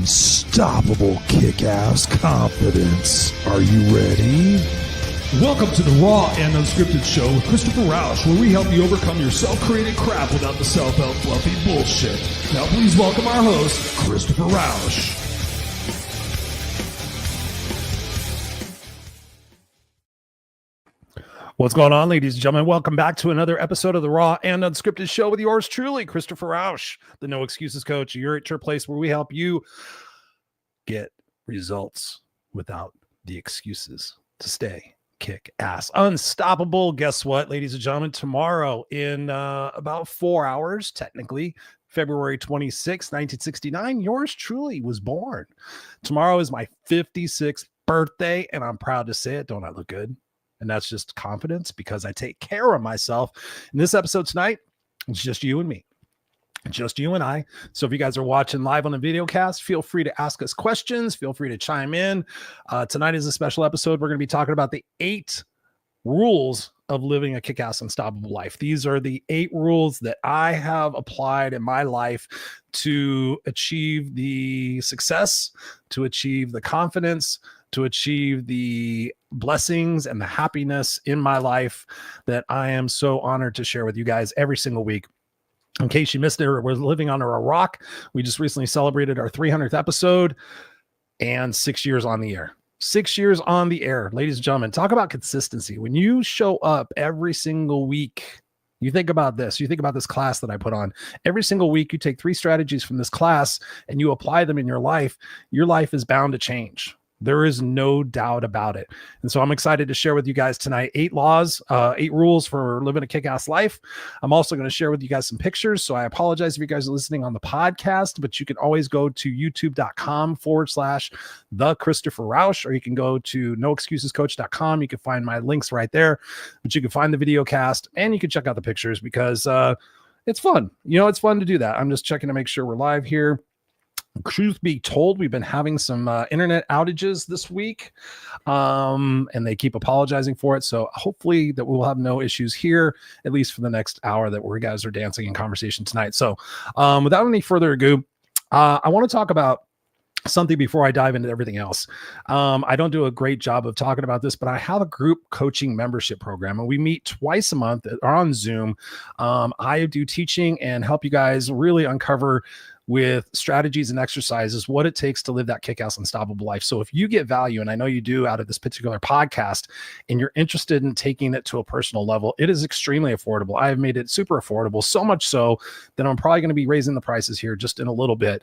unstoppable kick-ass confidence. Are you ready? Welcome to the Raw and Unscripted Show with Christopher Rausch, where we help you overcome your self-created crap without the self-help fluffy bullshit. Now please welcome our host, Christopher Rausch. What's going on, ladies and gentlemen? Welcome back to another episode of the Raw and Unscripted Show with yours truly, Christopher Rausch, the No Excuses Coach. You're at your place where we help you get results without the excuses to stay kick ass unstoppable. Guess what, ladies and gentlemen? Tomorrow in about 4 hours, technically, February 26, 1969, yours truly was born. Tomorrow is my 56th birthday, and I'm proud to say it. Don't I look good? And that's just confidence because I take care of myself. In this episode tonight, it's just you and me. Just you and I. So if you guys are watching live on the video cast, feel free to ask us questions. Feel free to chime in. Tonight is a special episode. We're going to be talking about the 8 rules of living a kick-ass unstoppable life. These are the 8 rules that I have applied in my life to achieve the success, to achieve the confidence, to achieve the blessings and the happiness in my life that I am so honored to share with you guys every single week. In case you missed it or we're living under a rock, we just recently celebrated our 300th episode and 6 years on the air. 6 years on the air, ladies and gentlemen. Talk about consistency. When you show up every single week, you think about this. You think about this class that I put on. Every single week, you take 3 strategies from this class and you apply them in your life. Your life is bound to change. There is no doubt about it. And so I'm excited to share with you guys tonight 8 laws, 8 rules for living a kick-ass life. I'm also going to share with you guys some pictures. So I apologize if you guys are listening on the podcast, but you can always go to youtube.com/the Christopher Rausch, or you can go to noexcusescoach.com. You can find my links right there, but you can find the video cast and you can check out the pictures because it's fun. You know, it's fun to do that. I'm just checking to make sure we're live here. Truth be told, we've been having some internet outages this week, and they keep apologizing for it. So hopefully that we will have no issues here, at least for the next hour that we guys are dancing in conversation tonight. So without any further ado, I want to talk about something before I dive into everything else. I don't do a great job of talking about this, but I have a group coaching membership program, and we meet twice a month on Zoom. I do teaching and help you guys really uncover with strategies and exercises what it takes to live that kick-ass unstoppable life. So if you get value, and I know you do out of this particular podcast, and you're interested in taking it to a personal level, it is extremely affordable. I have made it super affordable, so much so that I'm probably going to be raising the prices here just in a little bit.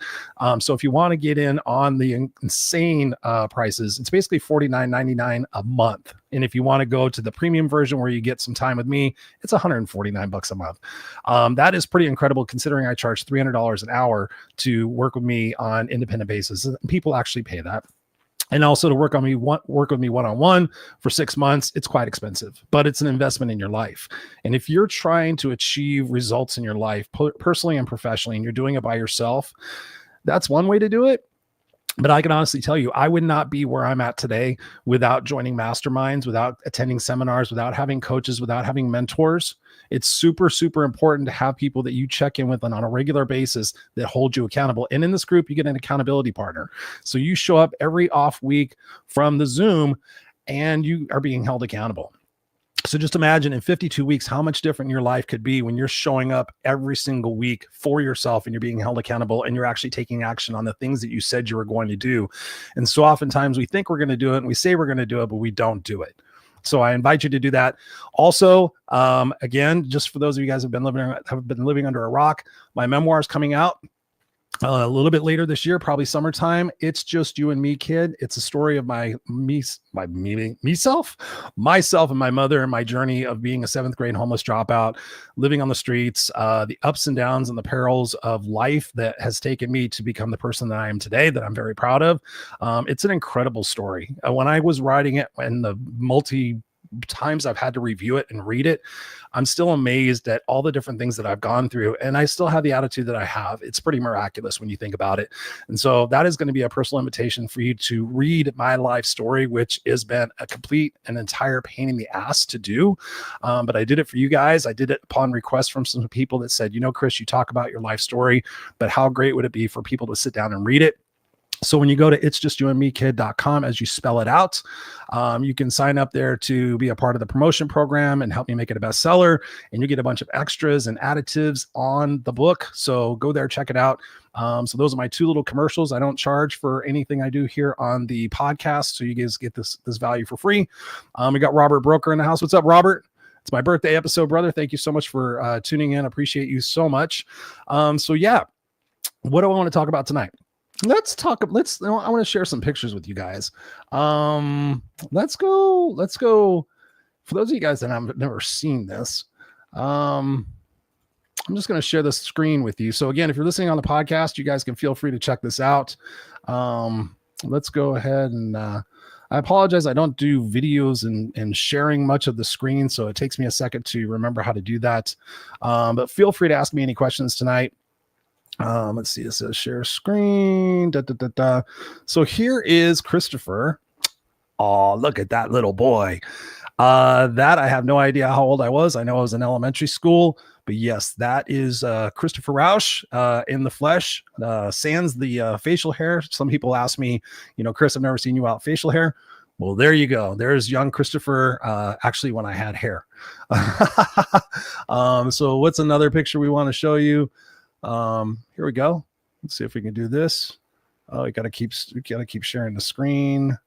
So if you want to get in on the insane prices, it's basically $49.99 a month. And if you want to go to the premium version where you get some time with me, it's $149 a month. That is pretty incredible considering I charge $300 an hour to work with me on independent basis. People actually pay that. And also to work with me one-on-one for 6 months, it's quite expensive, but it's an investment in your life. And if you're trying to achieve results in your life, personally and professionally, and you're doing it by yourself, that's one way to do it. But I can honestly tell you, I would not be where I'm at today without joining masterminds, without attending seminars, without having coaches, without having mentors. It's super, super important to have people that you check in with on a regular basis that hold you accountable. And in this group, you get an accountability partner. So you show up every off week from the Zoom and you are being held accountable. So just imagine in 52 weeks, how much different your life could be when you're showing up every single week for yourself and you're being held accountable and you're actually taking action on the things that you said you were going to do. And so oftentimes we think we're going to do it and we say we're going to do it, but we don't do it. So I invite you to do that. Also, again, just for those of you guys who have been living under a rock, my memoir is coming out a little bit later this year, probably summertime. It's Just You and Me, Kid. It's a story of myself and my mother and my journey of being a 7th grade homeless dropout, living on the streets, the ups and downs and the perils of life that has taken me to become the person that I am today, that I'm very proud of. It's an incredible story. When I was writing it and the multi times I've had to review it and read it, I'm still amazed at all the different things that I've gone through. And I still have the attitude that I have. It's pretty miraculous when you think about it. And so that is going to be a personal invitation for you to read my life story, which has been a complete and entire pain in the ass to do. But I did it for you guys. I did it upon request from some people that said, you know, Chris, you talk about your life story, but how great would it be for people to sit down and read it? So when you go to itsjustyouandmekid.com, as you spell it out, you can sign up there to be a part of the promotion program and help me make it a bestseller. And you get a bunch of extras and additives on the book. So go there, check it out. So those are my 2 little commercials. I don't charge for anything I do here on the podcast. So you guys get this value for free. We got Robert Broker in the house. What's up, Robert? It's my birthday episode, brother. Thank you so much for tuning in. Appreciate you so much. So yeah, what do I want to talk about tonight? I want to share some pictures with you guys. Let's go. For those of you guys that have never seen this, I'm just going to share the screen with you. So again, if you're listening on the podcast, you guys can feel free to check this out. Let's go ahead and, I apologize. I don't do videos and sharing much of the screen, so it takes me a second to remember how to do that. But feel free to ask me any questions tonight. Let's see, it says share screen. So here is Christopher. Oh, look at that little boy. That I have no idea how old I was. I know I was in elementary school, but yes, that is Christopher Rausch in the flesh, sans the facial hair. Some people ask me, Chris, I've never seen you without facial hair. Well, there you go. There's young Christopher, actually when I had hair. So what's another picture we want to show you? Here we go. Let's see if we can do this. Oh, we gotta keep sharing the screen.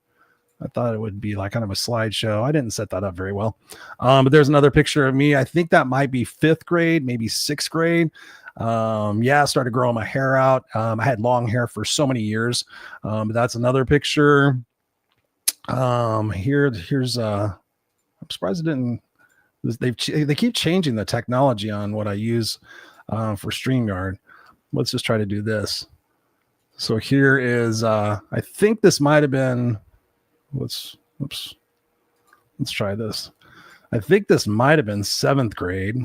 I thought it would be like kind of a slideshow. I didn't set that up very well. But there's another picture of me. I think that might be 5th grade, maybe 6th grade. I started growing my hair out. I had long hair for so many years. But that's another picture. Here's I'm surprised it didn't. They keep changing the technology on what I use for StreamYard. Let's just try to do this. So here is, I think this might have been, let's try this. I think this might have been 7th grade.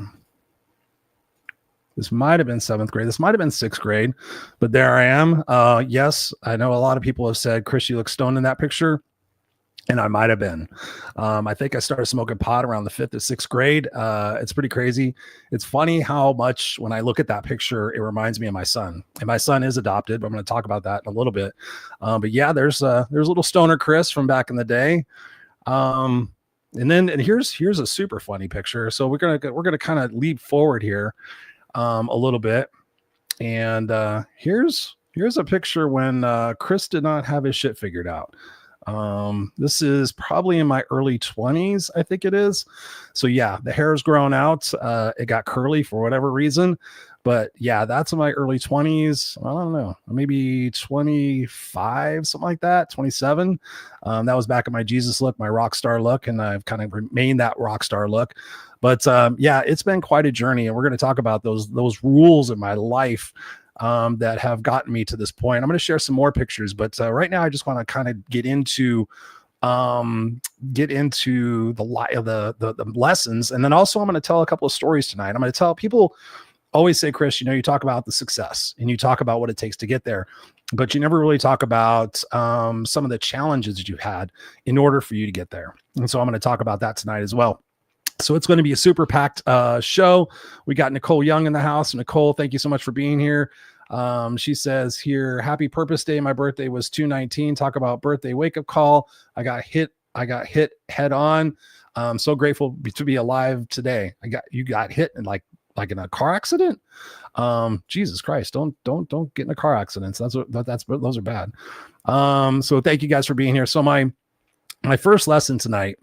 This might have been 7th grade. This might have been 6th grade, but there I am. Yes, I know a lot of people have said, Chris, you look stoned in that picture. And I might have been. I think I started smoking pot around the 5th or 6th grade. It's pretty crazy. It's funny how much when I look at that picture, it reminds me of my son. And my son is adopted, but I'm going to talk about that in a little bit. But yeah, there's little stoner Chris from back in the day. And here's a super funny picture. So we're gonna kind of leap forward here a little bit. And here's a picture when Chris did not have his shit figured out. This is probably in my early 20s, I think it is. So yeah, the hair has grown out. It got curly for whatever reason, but yeah, that's in my early 20s. I don't know, maybe 25, something like that, 27. That was back in my Jesus look, my rock star look, and I've kind of remained that rock star look. But yeah, it's been quite a journey, and we're going to talk about those rules in my life that have gotten me to this point. I'm going to share some more pictures, but right now I just want to kind of get into the lessons. And then also I'm going to tell a couple of stories tonight. I'm going to tell people always say, Chris, you talk about the success and you talk about what it takes to get there, but you never really talk about some of the challenges that you had in order for you to get there. And so I'm going to talk about that tonight as well. So it's going to be a super packed show. We got Nicole Young in the house. Nicole, thank you so much for being here. She says here, happy Purpose Day. My birthday was 2/19. Talk about birthday wake-up call. I got hit head on. I'm so grateful to be alive today. You got hit in like in a car accident. Jesus Christ, don't get in a car accident. Those are bad. So thank you guys for being here. So my first lesson tonight.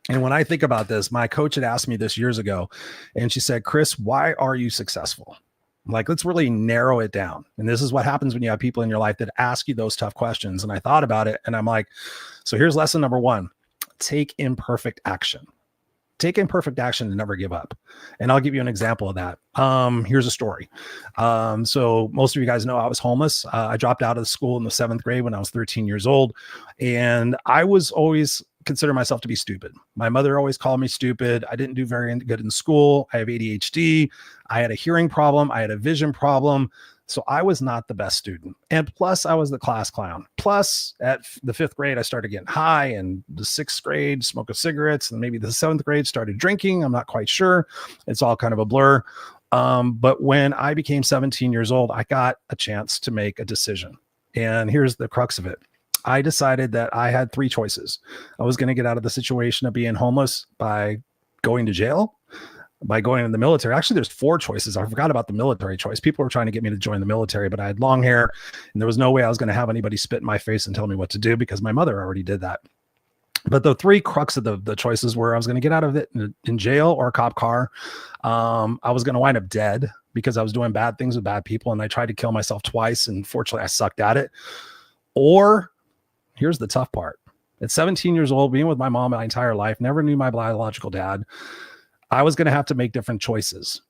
And when I think about this, my coach had asked me this years ago, and she said, Chris, why are you successful? Like, let's really narrow it down. And this is what happens when you have people in your life that ask you those tough questions. And I thought about it, and I'm like, so here's lesson number 1, take imperfect action. Take imperfect action and never give up. And I'll give you an example of that. Here's a story. So most of you guys know I was homeless. I dropped out of school in the 7th grade when I was 13 years old. And I was always consider myself to be stupid. My mother always called me stupid. I didn't do very good in school. I have ADHD. I had a hearing problem. I had a vision problem. So I was not the best student. And plus I was the class clown. Plus at the 5th grade, I started getting high, and the 6th grade, smoking cigarettes, and maybe the 7th grade started drinking. I'm not quite sure. It's all kind of a blur. But when I became 17 years old, I got a chance to make a decision. And here's the crux of it. I decided that I had three choices. I was going to get out of the situation of being homeless by going to jail, by going in the military. Actually, there's four choices. I forgot about the military choice. People were trying to get me to join the military, but I had long hair and there was no way I was going to have anybody spit in my face and tell me what to do because my mother already did that. But the three crux of the choices were I was going to get out of it in jail or a cop car. I was going to wind up dead because I was doing bad things with bad people. And I tried to kill myself twice. And fortunately, I sucked at it. Or here's the tough part. At 17 years old, being with my mom my entire life, never knew my biological dad. I was going to have to make different choices.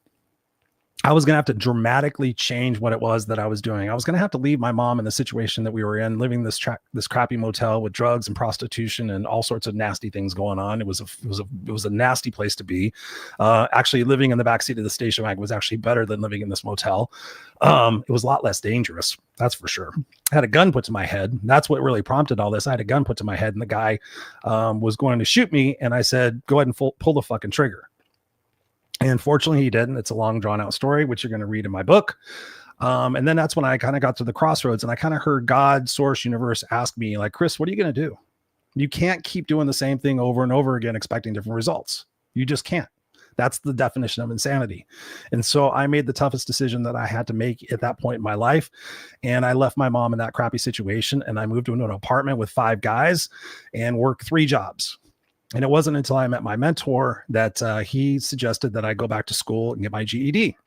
I was going to have to dramatically change what it was that I was doing. I was going to have to leave my mom in the situation that we were in, living this crappy motel with drugs and prostitution and all sorts of nasty things going on. It was a nasty place to be. Actually, living in the backseat of the station wagon was actually better than living in this motel. It was a lot less dangerous. That's for sure. I had a gun put to my head. That's what really prompted all this. I had a gun put to my head and the guy was going to shoot me. And I said, go ahead and pull the fucking trigger. And fortunately he didn't. It's a long drawn out story, which you're going to read in my book. And then that's when I kind of got to the crossroads and I kind of heard God, source, universe ask me like, Chris, what are you going to do? You can't keep doing the same thing over and over again, expecting different results. You just can't. That's the definition of insanity. And so I made the toughest decision that I had to make at that point in my life. And I left my mom in that crappy situation. And I moved into an apartment with 5 guys and worked 3 jobs. And it wasn't until I met my mentor that he suggested that I go back to school and get my GED.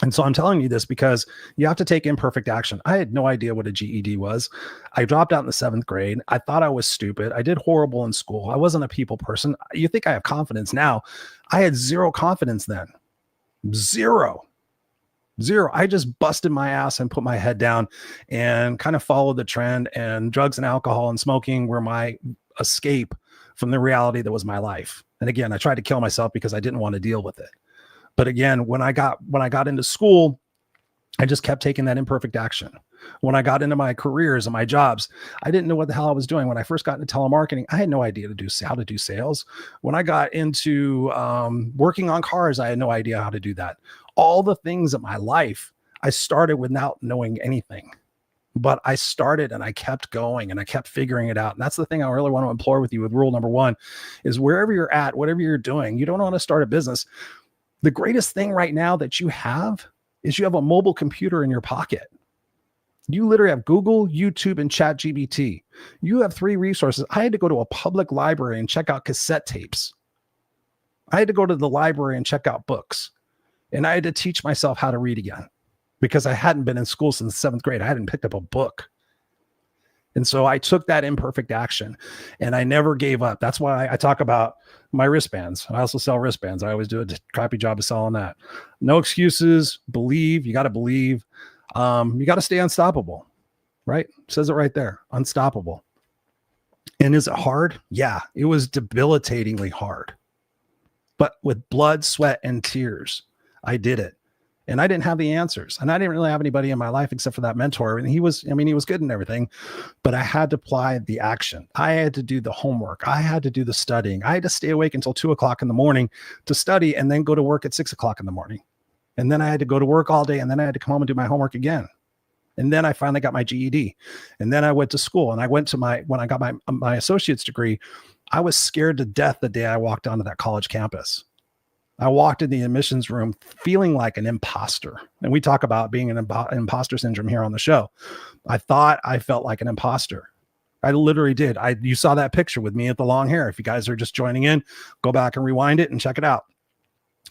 And so I'm telling you this because you have to take imperfect action. I had no idea what a GED was. I dropped out in the 7th grade. I thought I was stupid. I did horrible in school. I wasn't a people person. You think I have confidence now. I had zero confidence then. Zero. I just busted my ass and put my head down and kind of followed the trend. And drugs and alcohol and smoking were my escape from the reality that was my life. And again, I tried to kill myself because I didn't want to deal with it. But again, when I got into school, I just kept taking that imperfect action. When I got into my careers and my jobs, I didn't know what the hell I was doing. When I first got into telemarketing, I had no idea how to do sales. When I got into working on cars, I had no idea how to do that. All the things in my life, I started without knowing anything. But I started and I kept going and I kept figuring it out. And that's the thing I really want to implore with you with rule number 1 is wherever you're at, whatever you're doing, you don't want to start a business. The greatest thing right now that you have is you have a mobile computer in your pocket. You literally have Google, YouTube, and ChatGPT. You have 3 resources. I had to go to a public library and check out cassette tapes. I had to go to the library and check out books. And I had to teach myself how to read again. Because I hadn't been in school since 7th grade. I hadn't picked up a book. And so I took that imperfect action and I never gave up. That's why I talk about my wristbands. I also sell wristbands. I always do a crappy job of selling that. No excuses. Believe. You got to believe. You got to stay unstoppable, right? It says it right there. Unstoppable. And is it hard? Yeah, it was debilitatingly hard. But with blood, sweat, and tears, I did it. And I didn't have the answers. And I didn't really have anybody in my life except for that mentor. And he was good and everything, but I had to apply the action. I had to do the homework. I had to do the studying. I had to stay awake until 2:00 in the morning to study and then go to work at 6:00 in the morning. And then I had to go to work all day. And then I had to come home and do my homework again. And then I finally got my GED. And then I went to school and when I got my associate's degree, I was scared to death the day I walked onto that college campus. I walked in the admissions room feeling like an imposter. And we talk about being an imposter syndrome here on the show. I thought I felt like an imposter. I literally did. You saw that picture with me at the long hair. If you guys are just joining in, go back and rewind it and check it out.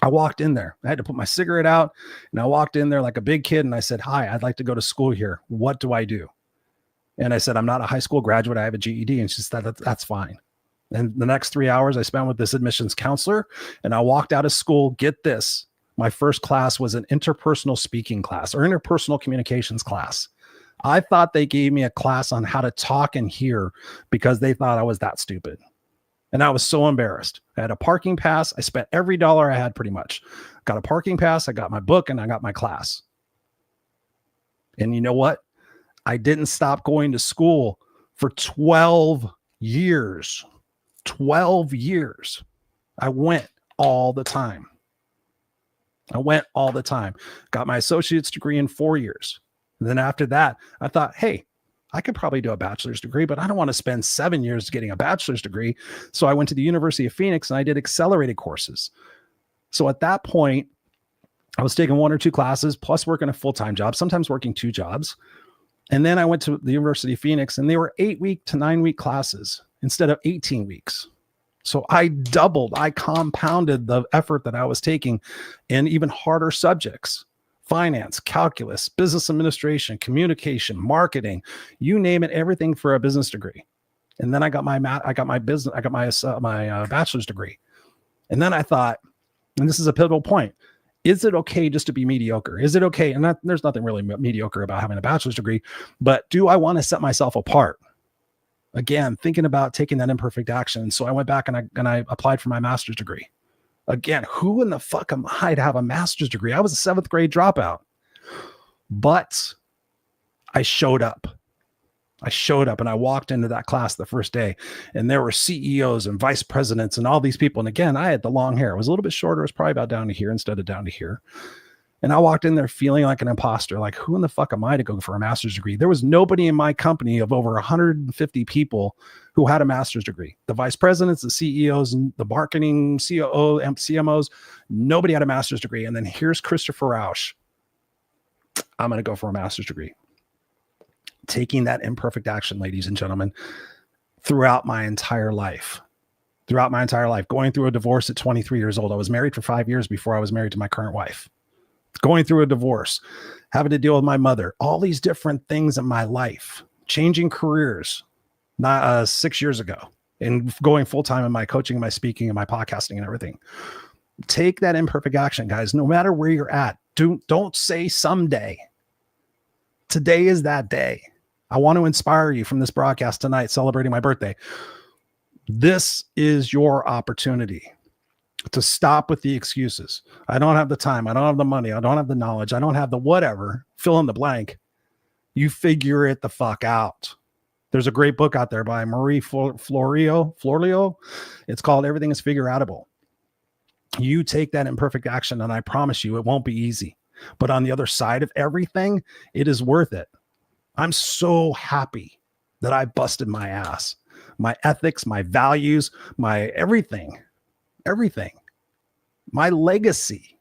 I walked in there. I had to put my cigarette out and I walked in there like a big kid. And I said, hi, I'd like to go to school here. What do I do? And I said, I'm not a high school graduate. I have a GED. And she said, that's fine. And the next 3 hours I spent with this admissions counselor and I walked out of school. Get this. My first class was an interpersonal speaking class or interpersonal communications class. I thought they gave me a class on how to talk and hear because they thought I was that stupid. And I was so embarrassed. I had a parking pass. I spent every dollar I had pretty much. Got a parking pass. I got my book and I got my class. And you know what? I didn't stop going to school for 12 years. 12 years. I went all the time. Got my associate's degree in 4 years. And then after that, I thought, hey, I could probably do a bachelor's degree, but I don't want to spend 7 years getting a bachelor's degree. So I went to the University of Phoenix and I did accelerated courses. So at that point, I was taking 1 or 2 classes plus working a full-time job, sometimes working 2 jobs. And then I went to the University of Phoenix and they were 8-week to 9-week classes instead of 18 weeks. So I compounded the effort that I was taking in even harder subjects: finance, calculus, business administration, communication, marketing, you name it, everything for a business degree. And then I got my bachelor's degree. And then I thought, and this is a pivotal point, is it okay just to be mediocre? Is it okay? And there's nothing really mediocre about having a bachelor's degree, but do I want to set myself apart? Again, thinking about taking that imperfect action. So I went back and I applied for my master's degree. Again, who in the fuck am I to have a master's degree? I was a 7th grade dropout, but I showed up. And I walked into that class the first day and there were CEOs and vice presidents and all these people. And again, I had the long hair. It was a little bit shorter. It was probably about down to here instead of down to here. And I walked in there feeling like an imposter, like who in the fuck am I to go for a master's degree? There was nobody in my company of over 150 people who had a master's degree. The vice presidents, the CEOs, and the marketing COO and CMOs, nobody had a master's degree. And then here's Christopher Rausch. I'm going to go for a master's degree. Taking that imperfect action, ladies and gentlemen, throughout my entire life, going through a divorce at 23 years old. I was married for 5 years before I was married to my current wife. Going through a divorce, having to deal with my mother, all these different things in my life, changing careers, 6 years ago, and going full-time in my coaching, my speaking, and my podcasting and everything. Take that imperfect action, guys, no matter where you're at. Don't say someday. Today is that day. I want to inspire you from this broadcast tonight, celebrating my birthday. This is your opportunity to stop with the excuses. I don't have the time. I don't have the money. I don't have the knowledge. I don't have the whatever. Fill in the blank. You figure it the fuck out. There's a great book out there by Marie Forleo. It's called Everything is Figure Outable. You take that imperfect action, and I promise you it won't be easy. But on the other side of everything, it is worth it. I'm so happy that I busted my ass. My ethics, my values, my everything, my legacy,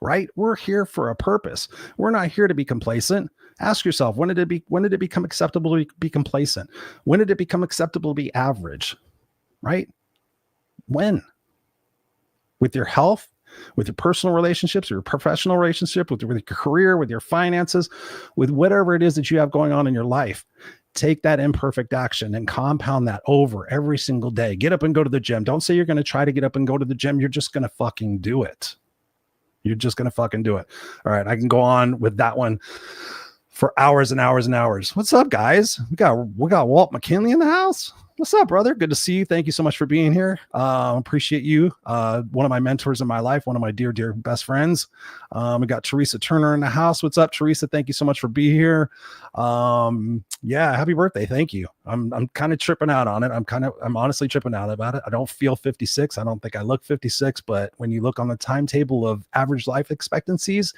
right? We're here for a purpose. We're not here to be complacent. Ask yourself, when did it become acceptable to be complacent? When did it become acceptable to be average, right? When? With your health, with your personal relationships, your professional relationship, with your career, with your finances, with whatever it is that you have going on in your life. Take that imperfect action and compound that over every single day. Get up and go to the gym. Don't say you're going to try to get up and go to the gym. You're just going to fucking do it. You're just going to fucking do it. All right. I can go on with that one for hours and hours and hours. What's up, guys? We got Walt McKinley in the house. What's up, brother? Good to see you. Thank you so much for being here. Appreciate you. One of my mentors in my life, one of my dear, dear best friends. We got Teresa Turner in the house. What's up, Teresa? Thank you so much for being here. Yeah, happy birthday. Thank you. I'm kind of tripping out on it. I'm honestly tripping out about it. I don't feel 56. I don't think I look 56, but when you look on the timetable of average life expectancies,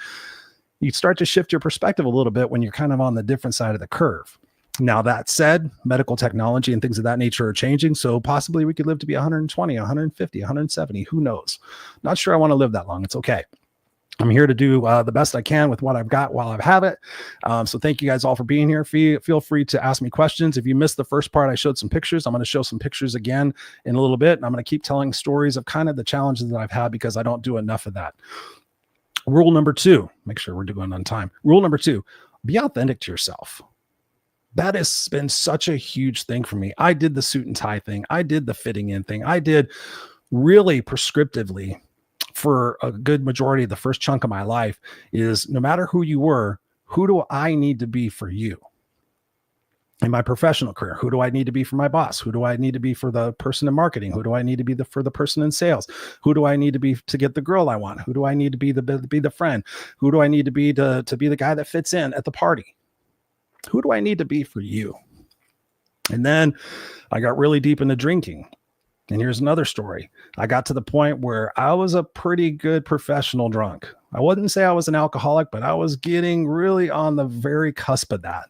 you start to shift your perspective a little bit when you're kind of on the different side of the curve. Now, that said, medical technology and things of that nature are changing. So possibly we could live to be 120, 150, 170. Who knows? Not sure I want to live that long. It's okay. I'm here to do the best I can with what I've got while I have it. So thank you guys all for being here. Feel free to ask me questions. If you missed the first part, I showed some pictures. I'm going to show some pictures again in a little bit. And I'm going to keep telling stories of kind of the challenges that I've had because I don't do enough of that. Rule number 2, make sure we're doing on time. Rule number 2, be authentic to yourself. That has been such a huge thing for me. I did the suit and tie thing. I did the fitting in thing. I did really prescriptively for a good majority of the first chunk of my life is no matter who you were, who do I need to be for you? In my professional career, who do I need to be for my boss? Who do I need to be for the person in marketing? Who do I need to be for the person in sales? Who do I need to be to get the girl I want? Who do I need to be the friend? Who do I need to be the guy that fits in at the party? Who do I need to be for you? And then I got really deep into drinking. And here's another story. I got to the point where I was a pretty good professional drunk. I wouldn't say I was an alcoholic, but I was getting really on the very cusp of that.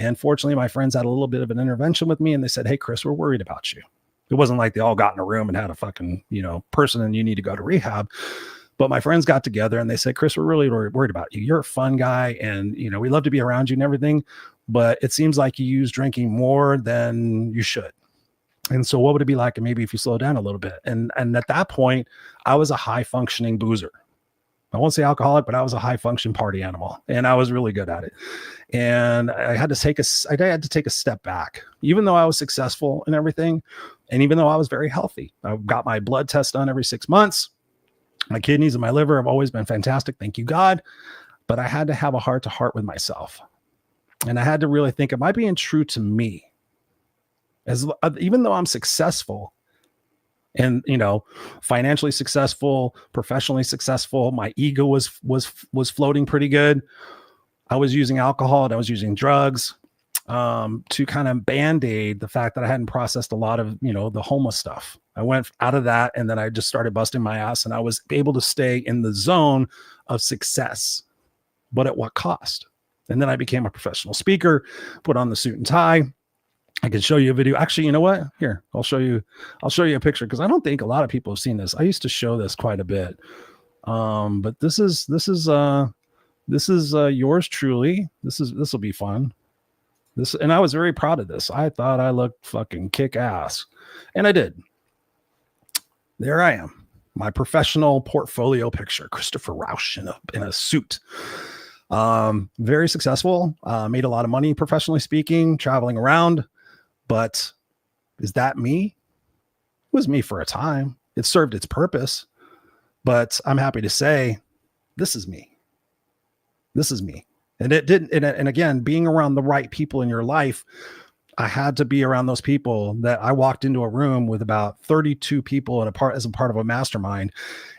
And fortunately, my friends had a little bit of an intervention with me and they said, hey, Chris, we're worried about you. It wasn't like they all got in a room and had a fucking, person and you need to go to rehab. But my friends got together and they said, Chris, we're really worried about you. You're a fun guy and, we love to be around you and everything, but it seems like you use drinking more than you should. And so what would it be like maybe if you slow down a little bit? And at that point, I was a high functioning boozer. I won't say alcoholic, but I was a high function party animal and I was really good at it. And I had to take a step back, even though I was successful and everything. And even though I was very healthy, I got my blood test done every 6 months. My kidneys and my liver have always been fantastic. Thank you, God. But I had to have a heart to heart with myself. And I had to really think, am I being true to me? Even though I'm successful and, financially successful, professionally successful, my ego was floating pretty good. I was using alcohol and I was using drugs to kind of band-aid the fact that I hadn't processed a lot of, the homeless stuff. I went out of that and then I just started busting my ass and I was able to stay in the zone of success, but at what cost? And then I became a professional speaker, put on the suit and tie. I can show you a video. Actually, you know what? Here, I'll show you a picture because I don't think a lot of people have seen this. I used to show this quite a bit. But this is yours truly. This will be fun. And I was very proud of this. I thought I looked fucking kick ass. And I did. There I am. My professional portfolio picture, Christopher Rausch in a suit. Very successful, made a lot of money professionally speaking, traveling around. But is that me? It was me for a time. It served its purpose. But I'm happy to say, this is me. This is me. And it didn't. And again, being around the right people in your life, I had to be around those people that I walked into a room with about 32 people as a part of a mastermind.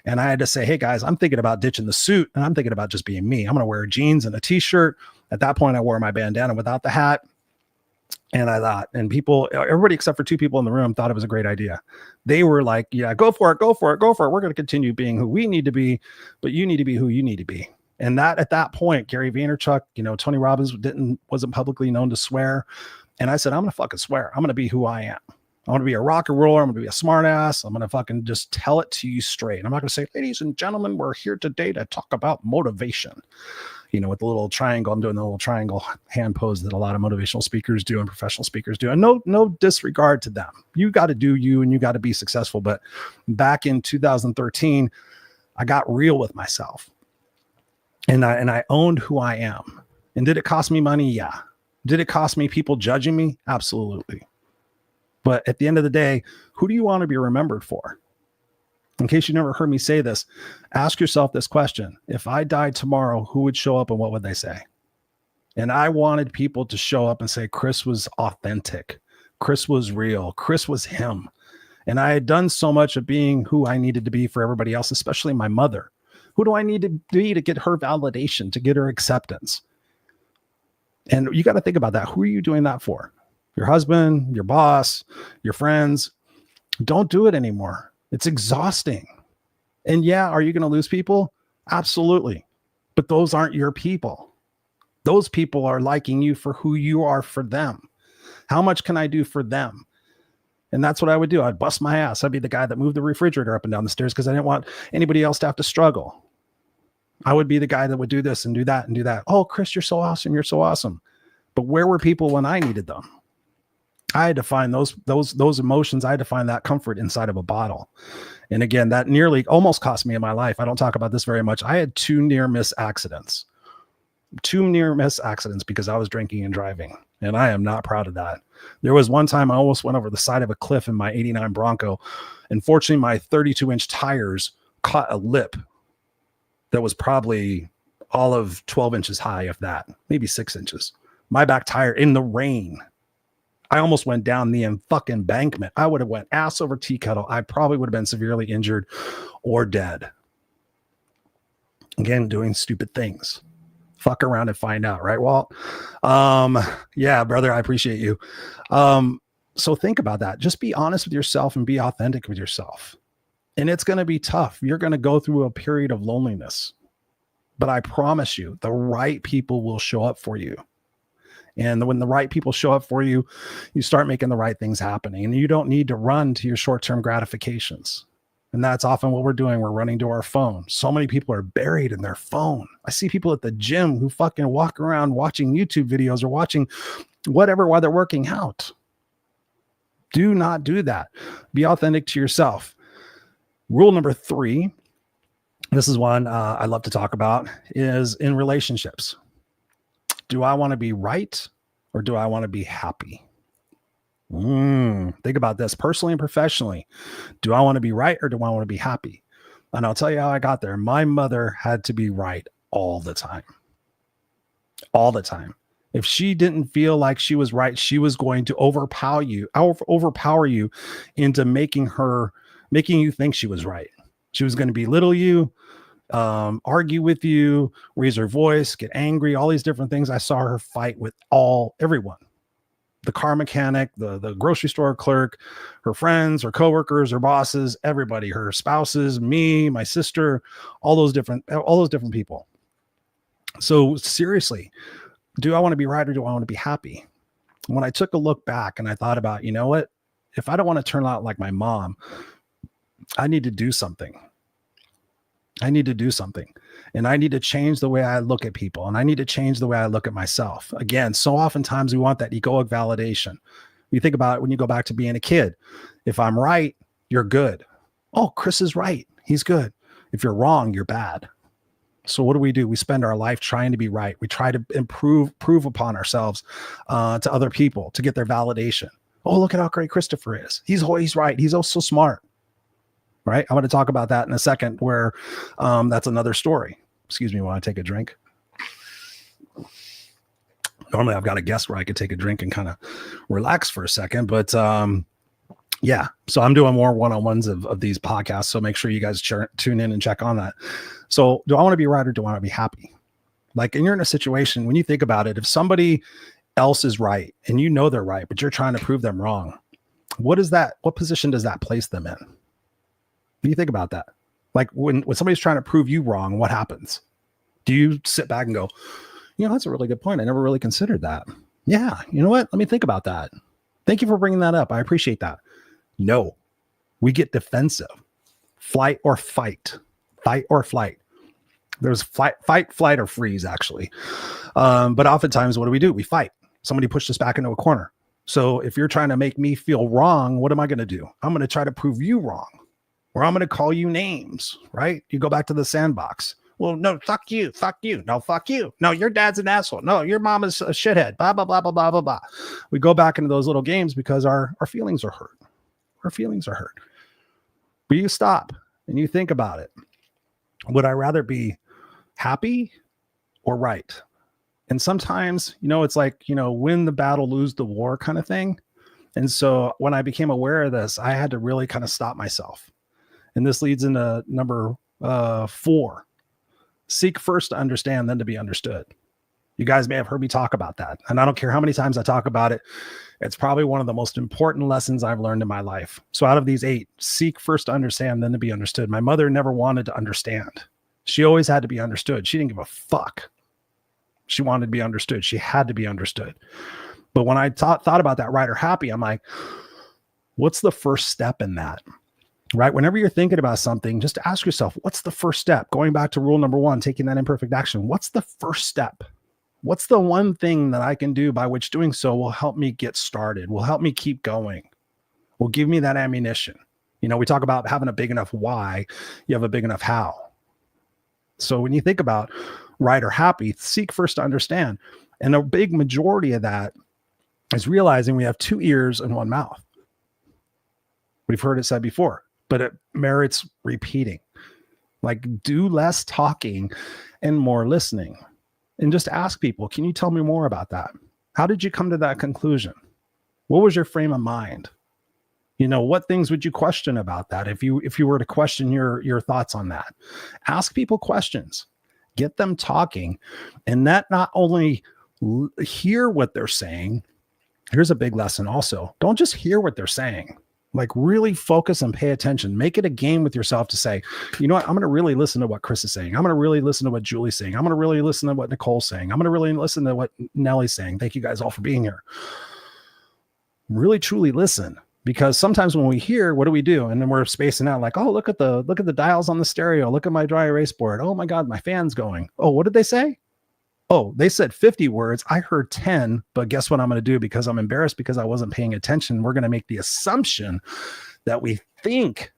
And I had to say, hey guys, I'm thinking about ditching the suit and I'm thinking about just being me. I'm going to wear jeans and a t-shirt. At that point, I wore my bandana without the hat. And I thought, and everybody except for 2 people in the room thought it was a great idea. They were like, yeah, go for it. Go for it. Go for it. We're going to continue being who we need to be, but you need to be who you need to be. And that at that point, Gary Vaynerchuk, Tony Robbins wasn't publicly known to swear. And I said, I'm going to fucking swear. I'm going to be who I am. I want to be a rock and roller. I'm going to be a smart ass. I'm going to fucking just tell it to you straight. I'm not going to say, ladies and gentlemen, we're here today to talk about motivation. With the little triangle, I'm doing the little triangle hand pose that a lot of motivational speakers do and professional speakers do. And no disregard to them. You got to do you and you got to be successful. But back in 2013, I got real with myself and I owned who I am. And did it cost me money? Yeah. Did it cost me people judging me? Absolutely. But at the end of the day, who do you want to be remembered for? In case you never heard me say this, ask yourself this question. If I died tomorrow, who would show up and what would they say? And I wanted people to show up and say, Chris was authentic. Chris was real. Chris was him. And I had done so much of being who I needed to be for everybody else, especially my mother. Who do I need to be to get her validation, to get her acceptance? And you got to think about that. Who are you doing that for? Your husband, your boss, your friends? Don't do it anymore. It's exhausting. And yeah, are you going to lose people? Absolutely. But those aren't your people. Those people are liking you for who you are for them. How much can I do for them? And that's what I would do. I'd bust my ass. I'd be the guy that moved the refrigerator up and down the stairs because I didn't want anybody else to have to struggle. I would be the guy that would do this and do that and do that. Oh, Chris, you're so awesome. You're so awesome. But where were people when I needed them? I had to find those emotions. I had to find that comfort inside of a bottle. And again, that nearly almost cost me in my life. I don't talk about this very much. I had 2 near-miss accidents. 2 near-miss accidents because I was drinking and driving. And I am not proud of that. There was one time I almost went over the side of a cliff in my 89 Bronco. Unfortunately, my 32-inch tires caught a lip that was probably all of 12 inches high, if that, maybe 6 inches. My back tire in the rain. I almost went down the fucking embankment. I would have went ass over tea kettle. I probably would have been severely injured or dead. Again, doing stupid things. Fuck around and find out, right, Walt? Yeah, brother, I appreciate you. So think about that. Just be honest with yourself and be authentic with yourself. And it's going to be tough. You're going to go through a period of loneliness. But I promise you, the right people will show up for you. And when the right people show up for you, you start making the right things happening. And you don't need to run to your short-term gratifications. And that's often what we're doing. We're running to our phone. So many people are buried in their phone. I see people at the gym who fucking walk around watching YouTube videos or watching whatever while they're working out. Do not do that. Be authentic to yourself. Rule number 3, this is one I love to talk about, is in relationships. Do I want to be right or do I want to be happy? Think about this personally and professionally. Do I want to be right or do I want to be happy? And I'll tell you how I got there. My mother had to be right all the time. All the time. If she didn't feel like she was right, she was going to overpower you into making you think she was right. She was going to belittle you, argue with you, raise her voice, get angry, all these different things. I saw her fight with everyone. The car mechanic, the grocery store clerk, her friends, her coworkers, her bosses, everybody, her spouses, me, my sister, all those different people. So seriously, do I want to be right or do I want to be happy? When I took a look back and I thought about, you know what, if I don't want to turn out like my mom, I need to do something. And I need to change the way I look at people. And I need to change the way I look at myself. Again, so oftentimes we want that egoic validation. You think about it when you go back to being a kid. If I'm right, you're good. Oh, Chris is right. He's good. If you're wrong, you're bad. So what do? We spend our life trying to be right. We try to prove upon ourselves to other people to get their validation. Oh, look at how great Christopher is. He's right. He's also smart. Right. I'm going to talk about that in a second, where that's another story. Excuse me while I take a drink. Normally I've got a guest where I could take a drink and kind of relax for a second. But yeah, so I'm doing more one-on-ones of these podcasts. So make sure you guys tune in and check on that. So do I want to be right or do I want to be happy? Like, and you're in a situation, when you think about it, if somebody else is right and you know they're right, but you're trying to prove them wrong, what position does that place them in? What do you think about that? Like when somebody's trying to prove you wrong, what happens? Do you sit back and go, that's a really good point. I never really considered that. Yeah. You know what? Let me think about that. Thank you for bringing that up. I appreciate that. No, we get defensive. Flight or fight. Fight or flight. There's fight, flight, or freeze, actually. But oftentimes, what do? We fight. Somebody pushed us back into a corner. So if you're trying to make me feel wrong, what am I going to do? I'm going to try to prove you wrong. Or I'm going to call you names, right? You go back to the sandbox. Well, no, fuck you. No, fuck you. No, your dad's an asshole. No, your mom is a shithead. Blah, blah, blah, blah, blah, blah, blah. We go back into those little games because our feelings are hurt. But you stop and you think about it. Would I rather be happy or right? And sometimes, it's like, win the battle, lose the war kind of thing. And so when I became aware of this, I had to really kind of stop myself. And this leads into number 4. Seek first to understand, then to be understood. You guys may have heard me talk about that. And I don't care how many times I talk about it. It's probably one of the most important lessons I've learned in my life. So out of these 8, seek first to understand, then to be understood. My mother never wanted to understand. She always had to be understood. She didn't give a fuck. She wanted to be understood. She had to be understood. But when I thought about that, right or happy, I'm like, what's the first step in that? Right? Whenever you're thinking about something, just ask yourself, what's the first step? Going back to rule number 1, taking that imperfect action. What's the first step? What's the one thing that I can do by which doing so will help me get started, will help me keep going, will give me that ammunition? We talk about having a big enough why, you have a big enough how. So when you think about right or happy, seek first to understand. And a big majority of that is realizing we have 2 ears and 1 mouth. We've heard it said before, but it merits repeating. Like, do less talking and more listening. And just ask people, can you tell me more about that? How did you come to that conclusion? What was your frame of mind? What things would you question about that if you were to question your thoughts on that? Ask people questions. Get them talking. And that not only hear what they're saying, here's a big lesson also. Don't just hear what they're saying. Like really focus and pay attention. Make it a game with yourself to say, you know what? I'm going to really listen to what Chris is saying. I'm going to really listen to what Julie's saying. I'm going to really listen to what Nicole's saying. I'm going to really listen to what Nellie's saying. Thank you guys all for being here. Really, truly listen. Because sometimes when we hear, what do we do? And then we're spacing out like, oh, look at the dials on the stereo. Look at my dry erase board. Oh my God, my fan's going. Oh, what did they say? Oh, they said 50 words. I heard 10, but guess what I'm going to do? Because I'm embarrassed because I wasn't paying attention. We're going to make the assumption that we think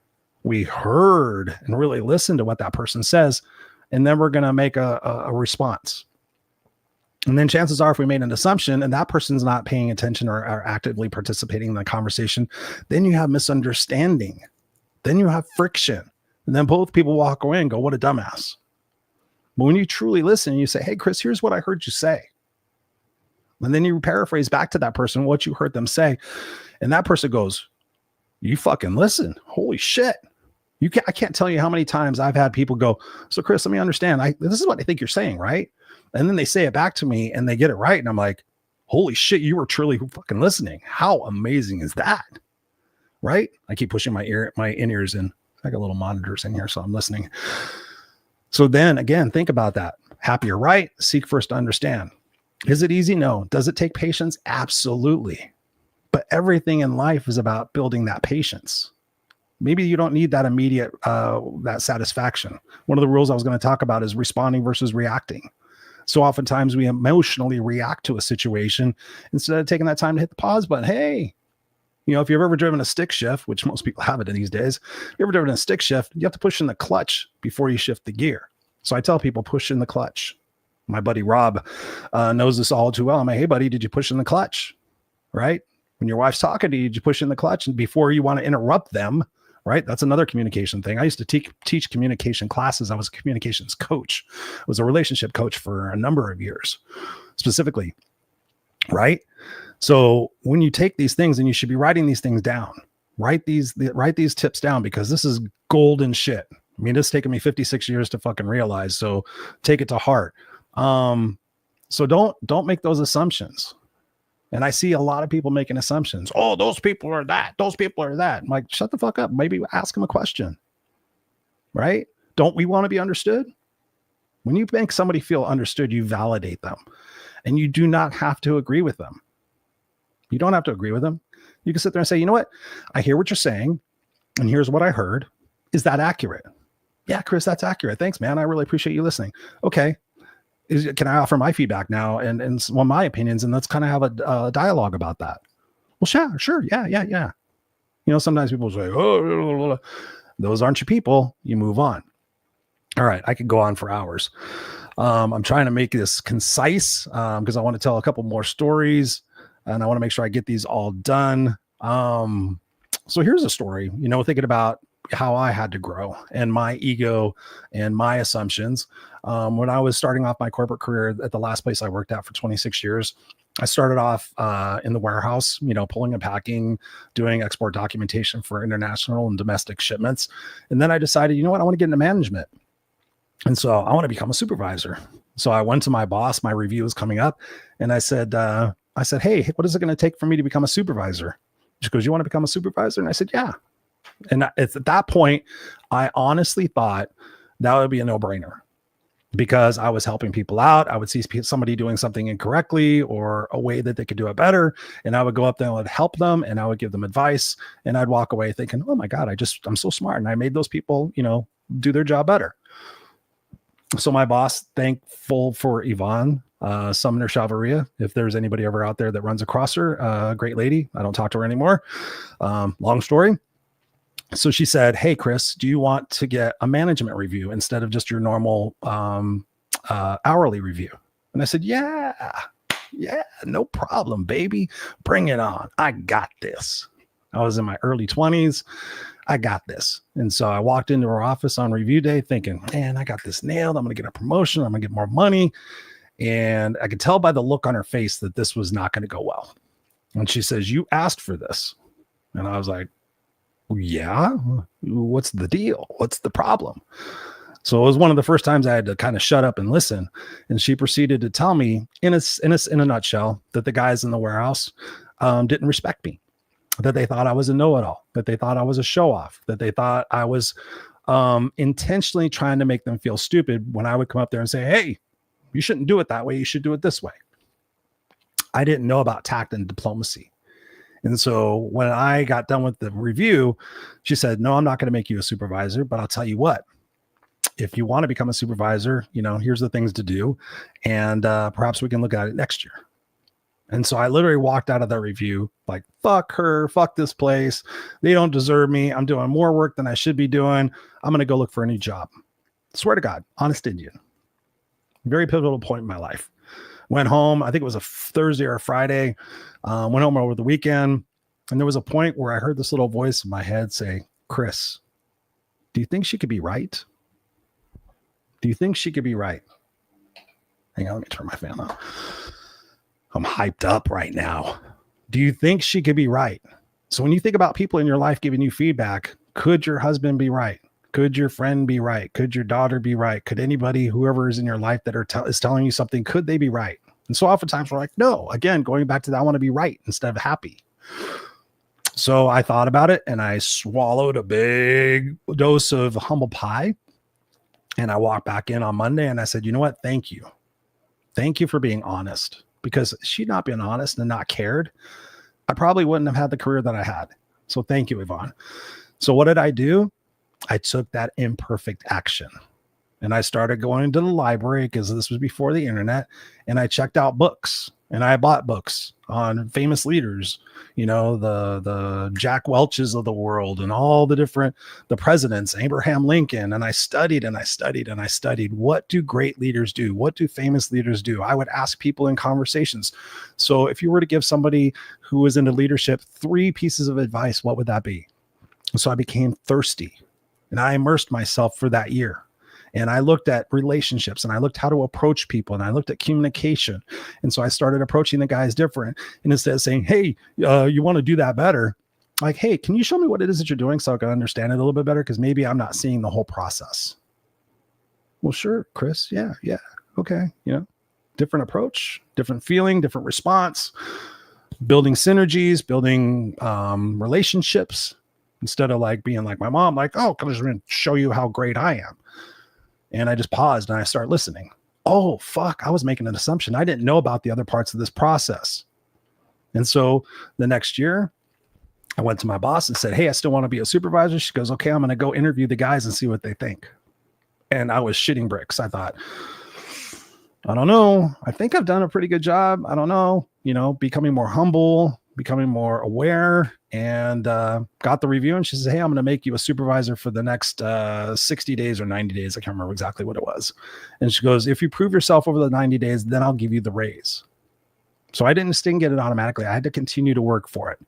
we heard and really listened to what that person says. And then we're going to make a response. And then chances are if we made an assumption and that person's not paying attention or actively participating in the conversation, then you have misunderstanding. Then you have friction. And then both people walk away and go, what a dumbass. But when you truly listen, you say, hey, Chris, here's what I heard you say. And then you paraphrase back to that person what you heard them say. And that person goes, you fucking listen. Holy shit. I can't tell you how many times I've had people go, so Chris, let me understand. This is what I think you're saying, right? And then they say it back to me and they get it right. And I'm like, holy shit, you were truly fucking listening. How amazing is that? Right? I keep pushing my in-ears in. I got little monitors in here, so I'm listening. So then again, think about that. Happy or right, seek first to understand. Is it easy? No. Does it take patience? Absolutely. But everything in life is about building that patience. Maybe you don't need that immediate, that satisfaction. One of the rules I was going to talk about is responding versus reacting. So oftentimes we emotionally react to a situation instead of taking that time to hit the pause button. Hey, you know, if you've ever driven a stick shift, which most people have it these days, if you've ever driven a stick shift, you have to push in the clutch before you shift the gear. So I tell people, push in the clutch. My buddy Rob knows this all too well. I'm like, hey, buddy, did you push in the clutch? Right? When your wife's talking to you, did you push in the clutch? And before you want to interrupt them, right? That's another communication thing. I used to teach communication classes. I was a communications coach. I was a relationship coach for a number of years, specifically, right? So when you take these things, and you should be writing these things down, write these tips down, because this is golden shit. I mean, it's taken me 56 years to fucking realize. So take it to heart. So don't make those assumptions. And I see a lot of people making assumptions. Oh, those people are that. Those people are that. I'm like, shut the fuck up. Maybe ask them a question, right? Don't we want to be understood? When you make somebody feel understood, you validate them, and you do not have to agree with them. You don't have to agree with them. You can sit there and say, you know what? I hear what you're saying, and here's what I heard. Is that accurate? Yeah, Chris, that's accurate. Thanks, man. I really appreciate you listening. Okay. Can I offer my feedback now and some of my opinions, and let's kind of have a dialogue about that? Well, sure. Yeah. You know, sometimes people say, oh, those aren't your people. You move on. All right. I could go on for hours. I'm trying to make this concise because I want to tell a couple more stories, and I want to make sure I get these all done. So here's a story, you know, thinking about how I had to grow and my ego and my assumptions. When I was starting off my corporate career at the last place I worked at for 26 years, I started off in the warehouse, you know, pulling and packing, doing export documentation for international and domestic shipments. And then I decided, you know what, I want to get into management. And so I want to become a supervisor. So I went to my boss, my review was coming up, and I said, hey, what is it going to take for me to become a supervisor? She goes, you want to become a supervisor? And I said, yeah. And at that point, I honestly thought that would be a no-brainer, because I was helping people out. I would see somebody doing something incorrectly or a way that they could do it better, and I would go up there and would help them, and I would give them advice, and I'd walk away thinking, oh my God, I'm so smart, and I made those people, you know, do their job better. So my boss, thankful for Yvonne, Sumner Chavaria, if there's anybody ever out there that runs across her, great lady. I don't talk to her anymore. Long story. So she said, hey, Chris, do you want to get a management review instead of just your normal hourly review? And I said, yeah, no problem, baby. Bring it on. I got this. I was in my early 20s. I got this. And so I walked into her office on review day thinking, man, I got this nailed. I'm going to get a promotion. I'm going to get more money. And I could tell by the look on her face that this was not going to go well. And she says, you asked for this. And I was like, yeah, what's the deal? What's the problem? So it was one of the first times I had to kind of shut up and listen. And she proceeded to tell me in a nutshell that the guys in the warehouse didn't respect me. that they thought I was a know-it-all, that they thought I was a show-off, that they thought I was intentionally trying to make them feel stupid when I would come up there and say, hey, you shouldn't do it that way. You should do it this way. I didn't know about tact and diplomacy. And so when I got done with the review, she said, no, I'm not going to make you a supervisor, but I'll tell you what, if you want to become a supervisor, here's the things to do. And perhaps we can look at it next year. And so I literally walked out of that review like, fuck her, fuck this place. They don't deserve me. I'm doing more work than I should be doing. I'm going to go look for a new job. Swear to God, honest Indian. Very pivotal point in my life. Went home. I think it was a Thursday or a Friday. Went home over the weekend. And there was a point where I heard this little voice in my head say, Chris, do you think she could be right? Do you think she could be right? Hang on, let me turn my fan on. I'm hyped up right now. Do you think she could be right? So when you think about people in your life giving you feedback, could your husband be right? Could your friend be right? Could your daughter be right? Could anybody, whoever is in your life that is telling you something, could they be right? And so oftentimes we're like, no, again, going back to that, I want to be right instead of happy. So I thought about it and I swallowed a big dose of humble pie. And I walked back in on Monday and I said, you know what? Thank you. Thank you for being honest, because she'd not been honest and not cared, I probably wouldn't have had the career that I had. So thank you, Yvonne. So what did I do? I took that imperfect action and I started going to the library, because this was before the internet, and I checked out books and I bought books on famous leaders, the Jack Welches of the world and all the presidents, Abraham Lincoln. And I studied and I studied and I studied. What do great leaders do? What do famous leaders do? I would ask people in conversations. So if you were to give somebody who was into leadership 3 pieces of advice, what would that be? So I became thirsty and I immersed myself for that year. And I looked at relationships and I looked how to approach people and I looked at communication. And so I started approaching the guys different. And instead of saying, hey, you want to do that better? Like, hey, can you show me what it is that you're doing so I can understand it a little bit better? Because maybe I'm not seeing the whole process. Well, sure, Chris. Yeah. Okay. Different approach, different feeling, different response, building synergies, building relationships, instead of like being like my mom, like, oh, I'm just going to show you how great I am. And I just paused and I started listening. Oh, fuck, I was making an assumption. I didn't know about the other parts of this process. And so the next year, I went to my boss and said, hey, I still want to be a supervisor. She goes, okay, I'm going to go interview the guys and see what they think. And I was shitting bricks. I thought, I don't know. I think I've done a pretty good job. I don't know, becoming more humble, becoming more aware, and got the review. And she says, hey, I'm going to make you a supervisor for the next 60 days or 90 days. I can't remember exactly what it was. And she goes, if you prove yourself over the 90 days, then I'll give you the raise. So I didn't get it automatically. I had to continue to work for it.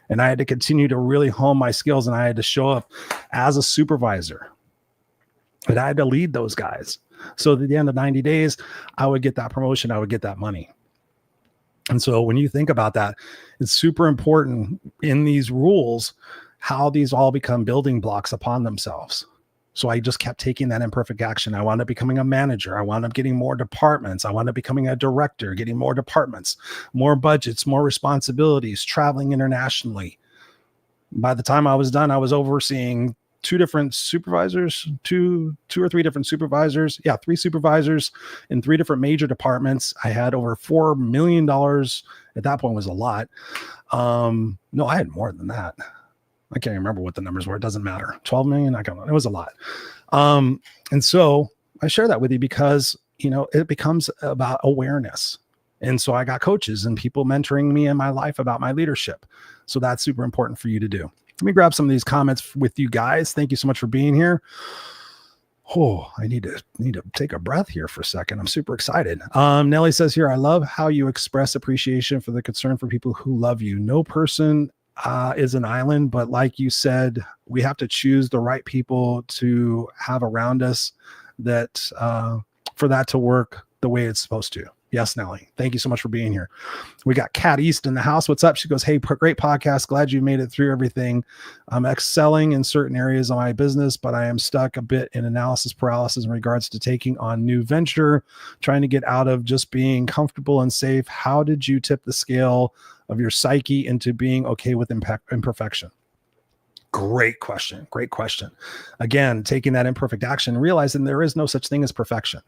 And I had to continue to really hone my skills. And I had to show up as a supervisor. And I had to lead those guys. So at the end of 90 days, I would get that promotion. I would get that money. And so when you think about that, it's super important in these rules, how these all become building blocks upon themselves. So I just kept taking that imperfect action. I wound up becoming a manager. I wound up getting more departments. I wound up becoming a director, getting more departments, more budgets, more responsibilities, traveling internationally. By the time I was done, I was overseeing 2 different supervisors, two or three different supervisors. Yeah, 3 supervisors in 3 different major departments. I had over $4 million. At that point was a lot. No, I had more than that. I can't remember what the numbers were. It doesn't matter. 12 million. I don't know. It was a lot. And so I share that with you because, it becomes about awareness. And so I got coaches and people mentoring me in my life about my leadership. So that's super important for you to do. Let me grab some of these comments with you guys. Thank you so much for being here. Oh, I need to take a breath here for a second. I'm super excited. Nellie says here, I love how you express appreciation for the concern for people who love you. No person is an island, but like you said, we have to choose the right people to have around us that for that to work the way it's supposed to. Yes, Nelly. Thank you so much for being here. We got Kat East in the house. What's up? She goes, hey, great podcast. Glad you made it through everything. I'm excelling in certain areas of my business, but I am stuck a bit in analysis paralysis in regards to taking on new venture, trying to get out of just being comfortable and safe. How did you tip the scale of your psyche into being okay with imperfection? Great question. Great question. Again, taking that imperfect action, realizing there is no such thing as perfection.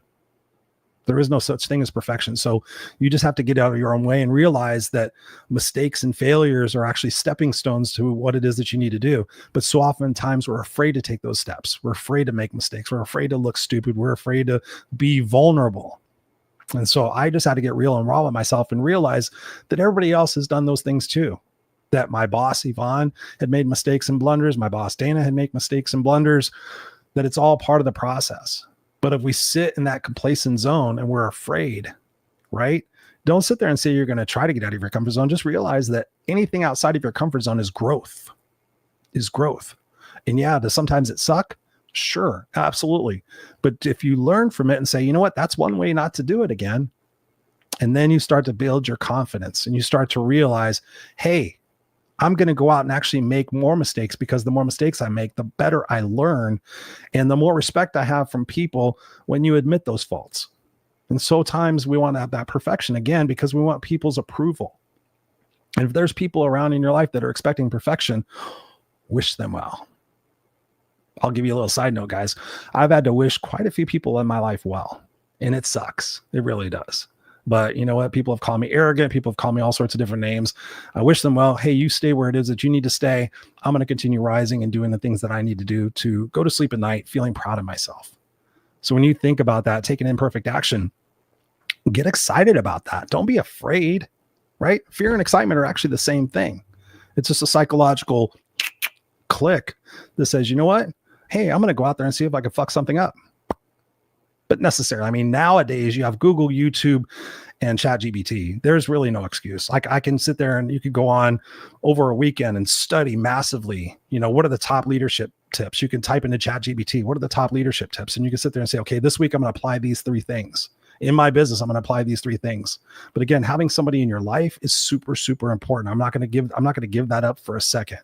There is no such thing as perfection. So you just have to get out of your own way and realize that mistakes and failures are actually stepping stones to what it is that you need to do. But so oftentimes we're afraid to take those steps. We're afraid to make mistakes. We're afraid to look stupid. We're afraid to be vulnerable. And so I just had to get real and raw with myself and realize that everybody else has done those things too. That my boss, Yvonne, had made mistakes and blunders. My boss, Dana, had made mistakes and blunders, that it's all part of the process. But if we sit in that complacent zone and we're afraid, right? Don't sit there and say you're going to try to get out of your comfort zone. Just realize that anything outside of your comfort zone is growth, And yeah, does sometimes it suck? Sure, absolutely. But if you learn from it and say, you know what, that's one way not to do it again. And then you start to build your confidence and you start to realize, hey, I'm going to go out and actually make more mistakes, because the more mistakes I make, the better I learn and the more respect I have from people when you admit those faults. And so times we want to have that perfection again, because we want people's approval. And if there's people around in your life that are expecting perfection, wish them well. I'll give you a little side note, guys. I've had to wish quite a few people in my life well, and it sucks. It really does. But you know what? People have called me arrogant. People have called me all sorts of different names. I wish them well. Hey, you stay where it is that you need to stay. I'm going to continue rising and doing the things that I need to do to go to sleep at night feeling proud of myself. So when you think about that, taking imperfect action, get excited about that. Don't be afraid, right? Fear and excitement are actually the same thing. It's just a psychological click that says, you know what? Hey, I'm going to go out there and see if I can fuck something up. But necessarily, I mean, nowadays you have Google, YouTube, and ChatGPT. There's really no excuse. Like I can sit there and you could go on over a weekend and study massively. You know, what are the top leadership tips? You can type into ChatGPT, what are the top leadership tips? And you can sit there and say, okay, this week I'm going to apply these 3 things. In my business, I'm going to apply these 3 things. But again, having somebody in your life is super, super important. I'm not going to give that up for a second.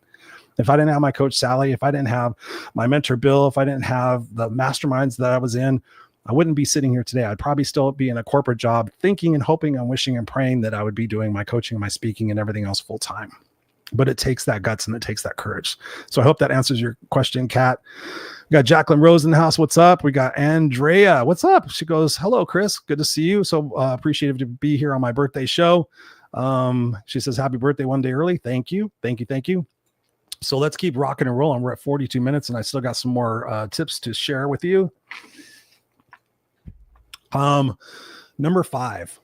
If I didn't have my coach, Sally, if I didn't have my mentor, Bill, if I didn't have the masterminds that I was in, I wouldn't be sitting here today. I'd probably still be in a corporate job, thinking and hoping and wishing and praying that I would be doing my coaching, my speaking, and everything else full time. But it takes that guts and it takes that courage. So I hope that answers your question, Kat. We got Jacqueline Rose in the house. What's up? We got Andrea. What's up? She goes, hello, Chris. Good to see you. So appreciative to be here on my birthday show. She says, happy birthday one day early. Thank you. Thank you. Thank you. So let's keep rocking and rolling. We're at 42 minutes and I still got some more tips to share with you. Number 5,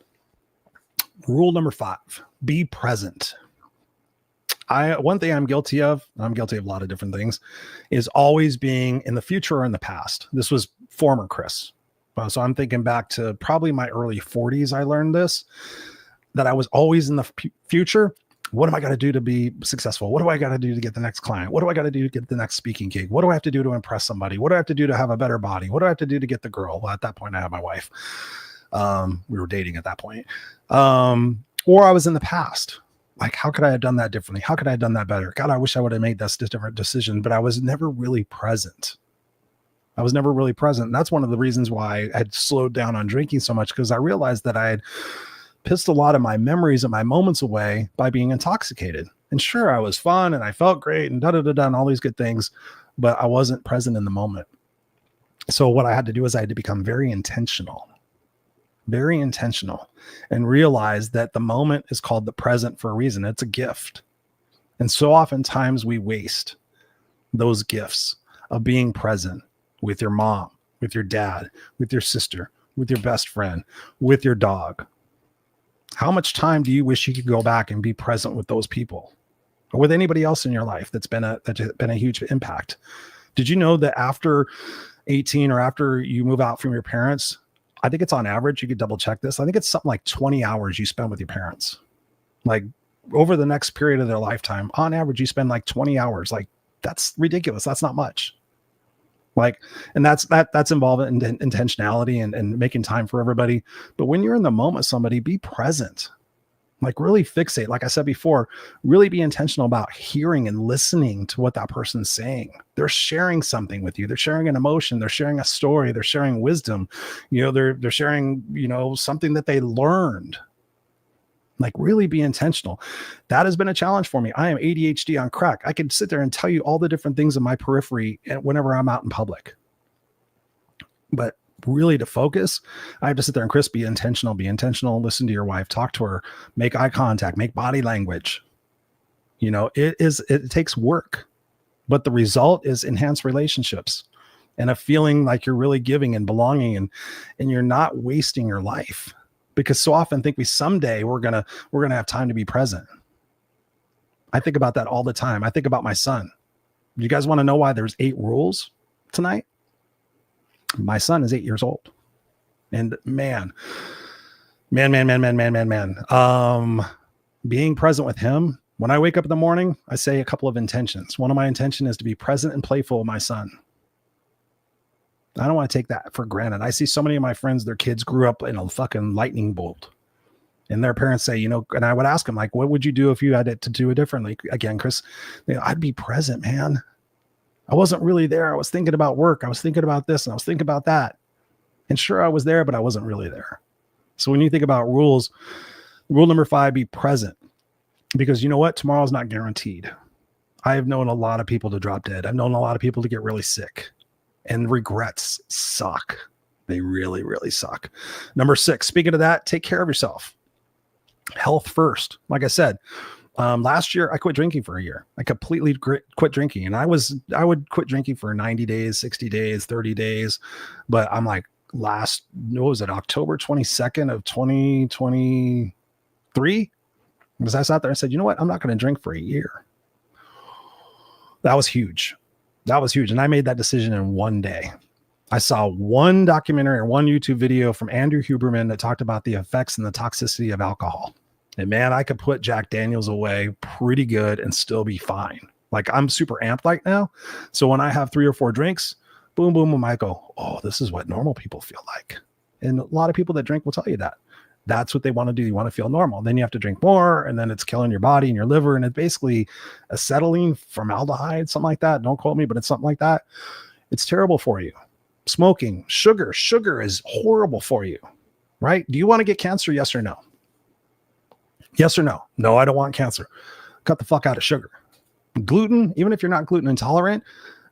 rule number 5, be present. One thing I'm guilty of a lot of different things, is always being in the future or in the past. This was former Chris. So I'm thinking back to probably my early 40s. I learned this, that I was always in the future. What am I going to do to be successful? What do I got to do to get the next client? What do I got to do to get the next speaking gig? What do I have to do to impress somebody? What do I have to do to have a better body? What do I have to do to get the girl? Well, at that point, I had my wife. We were dating at that point. Or I was in the past. Like, how could I have done that differently? How could I have done that better? God, I wish I would have made this different decision, but I was never really present. And that's one of the reasons why I had slowed down on drinking so much, because I realized that I had pissed a lot of my memories and my moments away by being intoxicated. And sure, I was fun and I felt great and and all these good things, but I wasn't present in the moment. So what I had to do is I had to become very intentional and realize that the moment is called the present for a reason. It's a gift. And so oftentimes we waste those gifts of being present with your mom, with your dad, with your sister, with your best friend, with your dog. How much time do you wish you could go back and be present with those people, or with anybody else in your life that's been a huge impact? Did you know that after 18 or after you move out from your parents, I think it's on average, you could double check this, I think it's something like 20 hours you spend with your parents. Like over the next period of their lifetime, on average, you spend like 20 hours. Like, that's ridiculous. That's not much. Like, and that's involved in intentionality and making time for everybody. But when you're in the moment with somebody, be present. Like, really fixate. Like I said before, really be intentional about hearing and listening to what that person's saying. They're sharing something with you. They're sharing an emotion. They're sharing a story. They're sharing wisdom. They're sharing, something that they learned. Like, really be intentional. That has been a challenge for me. I am ADHD on crack. I can sit there and tell you all the different things in my periphery whenever I'm out in public. But really to focus, I have to sit there and, Chris, be intentional, listen to your wife, talk to her, make eye contact, make body language. It takes work, but the result is enhanced relationships and a feeling like you're really giving and belonging and you're not wasting your life. Because so often think someday we're gonna have time to be present. I think about that all the time. I think about my son. You guys want to know why there's 8 rules tonight? My son is 8 years old, and man, being present with him. When I wake up in the morning, I say a couple of intentions. One of my intentions is to be present and playful with my son. I don't want to take that for granted. I see so many of my friends, their kids grew up in a fucking lightning bolt. And their parents say, and I would ask them, like, what would you do if you had it to do it differently? Again, Chris, I'd be present, man. I wasn't really there. I was thinking about work. I was thinking about this and I was thinking about that. And sure, I was there, but I wasn't really there. So when you think about rules, rule number 5, be present. Because you know what? Tomorrow's not guaranteed. I have known a lot of people to drop dead. I've known a lot of people to get really sick. And regrets suck. They really, really suck. Number 6, speaking of that, take care of yourself. Health first. Like I said, last year I quit drinking for a year. I completely quit drinking. And I would quit drinking for 90 days, 60 days, 30 days. But I'm like, October 22nd of 2023? Because I sat there and said, you know what? I'm not going to drink for a year. That was huge. And I made that decision in one day. I saw one documentary or one YouTube video from Andrew Huberman that talked about the effects and the toxicity of alcohol. And man, I could put Jack Daniels away pretty good and still be fine. Like, I'm super amped right now. So when I have 3 or 4 drinks, boom, boom, I might go, oh, this is what normal people feel like. And a lot of people that drink will tell you that. That's what they want to do. You want to feel normal. Then you have to drink more, and then it's killing your body and your liver. And it's basically acetylene, formaldehyde, something like that. Don't quote me, but it's something like that. It's terrible for you. Smoking, sugar is horrible for you, right? Do you want to get cancer? Yes or no? Yes or no? No, I don't want cancer. Cut the fuck out of sugar. Gluten, even if you're not gluten intolerant,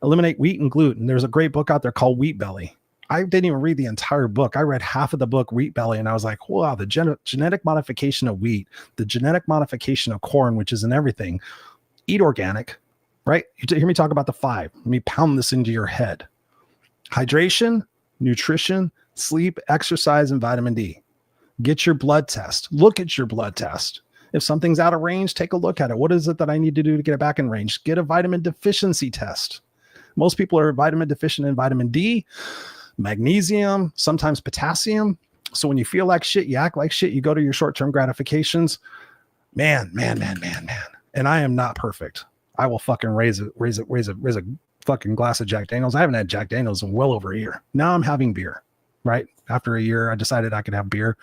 eliminate wheat and gluten. There's a great book out there called Wheat Belly. I didn't even read the entire book. I read half of the book, Wheat Belly, and I was like, wow, the genetic modification of wheat, the genetic modification of corn, which is in everything. Eat organic, right? You hear me talk about the 5. Let me pound this into your head. Hydration, nutrition, sleep, exercise, and vitamin D. Get your blood test. Look at your blood test. If something's out of range, take a look at it. What is it that I need to do to get it back in range? Get a vitamin deficiency test. Most people are vitamin deficient in vitamin D, magnesium, sometimes potassium. So when you feel like shit, you act like shit, you go to your short-term gratifications. Man. And I am not perfect. I will fucking raise a fucking glass of Jack Daniels. I haven't had Jack Daniels in well over a year. Now I'm having beer, right? After a year, I decided I could have beer.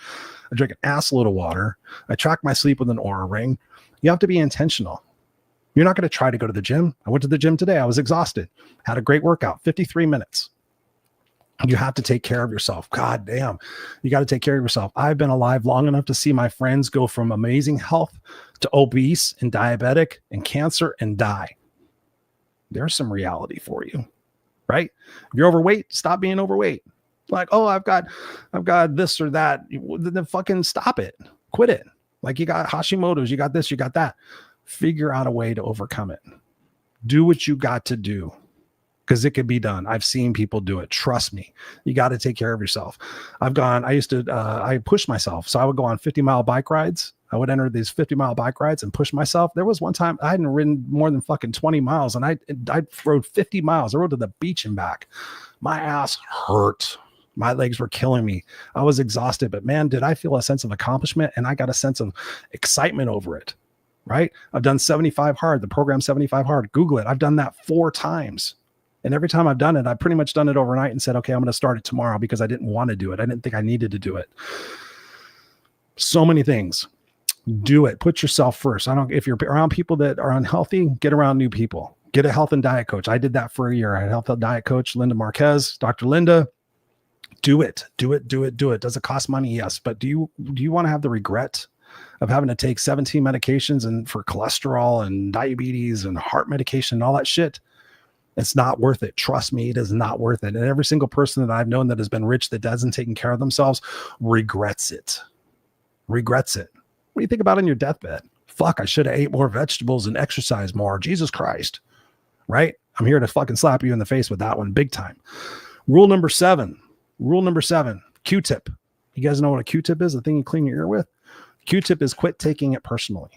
I drink an ass load of water. I track my sleep with an Oura ring. You have to be intentional. You're not going to try to go to the gym. I went to the gym today. I was exhausted. Had a great workout, 53 minutes. You have to take care of yourself. God damn. You got to take care of yourself. I've been alive long enough to see my friends go from amazing health to obese and diabetic and cancer and die. There's some reality for you, right? If you're overweight, stop being overweight. Like, oh, I've got this or that. Then fucking stop it. Quit it. Like, you got Hashimoto's, you got this, you got that. Figure out a way to overcome it. Do what you got to do. Because it could be done. I've seen people do it. Trust me. You got to take care of yourself. I pushed myself. So I would go on 50-mile bike rides. I would enter these 50-mile bike rides and push myself. There was one time I hadn't ridden more than fucking 20 miles and I rode 50 miles. I rode to the beach and back. My ass hurt. My legs were killing me. I was exhausted, but man, did I feel a sense of accomplishment, and I got a sense of excitement over it, right? I've done 75 hard, the program 75 hard. Google it. I've done that 4 times. And every time I've done it, I've pretty much done it overnight and said, okay, I'm going to start it tomorrow because I didn't want to do it. I didn't think I needed to do it. So many things. Do it. Put yourself first. If you're around people that are unhealthy, get around new people. Get a health and diet coach. I did that for a year. I had a health and diet coach, Linda Marquez, Dr. Linda. Do it. Do it. Do it. Do it. Does it cost money? Yes. But do you want to have the regret of having to take 17 medications and for cholesterol and diabetes and heart medication and all that shit? It's not worth it. Trust me, it is not worth it. And every single person that I've known that has been rich that doesn't take care of themselves regrets it. Regrets it. What do you think about on your deathbed? Fuck, I should have ate more vegetables and exercised more. Jesus Christ. Right? I'm here to fucking slap you in the face with that one big time. Rule number 7, Q-tip. You guys know what a Q-tip is? The thing you clean your ear with? Q-tip is quit taking it personally.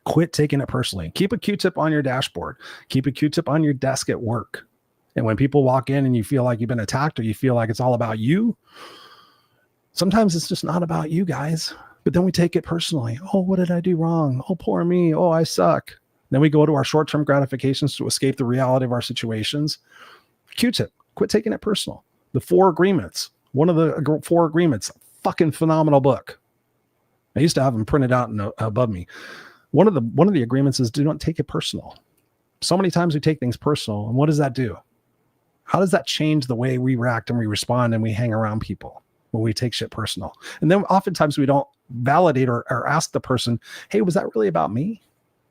Quit taking it personally. Keep a Q-tip on your dashboard. Keep a Q-tip on your desk at work. And when people walk in and you feel like you've been attacked or you feel like it's all about you, sometimes it's just not about you guys. But then we take it personally. Oh, what did I do wrong? Oh, poor me. Oh, I suck. Then we go to our short-term gratifications to escape the reality of our situations. Q-tip. Quit taking it personal. The 4 Agreements. One of the 4 Agreements. Fucking phenomenal book. I used to have them printed out above me. One of the agreements is do not take it personal. So many times we take things personal. And what does that do? How does that change the way we react and we respond and we hang around people when we take shit personal? And then oftentimes we don't validate or ask the person, hey, was that really about me?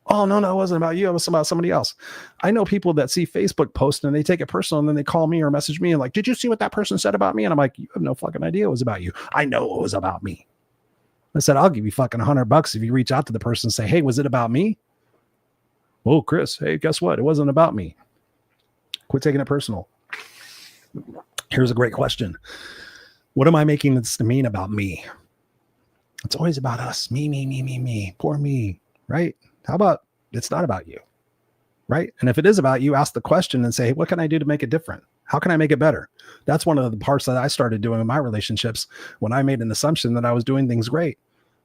Oh, no, it wasn't about you. It was about somebody else. I know people that see Facebook posts and they take it personal and then they call me or message me and like, did you see what that person said about me? And I'm like, you have no fucking idea it was about you. I know it was about me. I said, I'll give you fucking $100 if you reach out to the person and say, hey, was it about me? Oh, Chris, hey, guess what? It wasn't about me. Quit taking it personal. Here's a great question. What am I making this to mean about me? It's always about us. Me. Poor me, right? How about it's not about you, right? And if it is about you, ask the question and say, hey, what can I do to make it different? How can I make it better? That's one of the parts that I started doing in my relationships when I made an assumption that I was doing things great.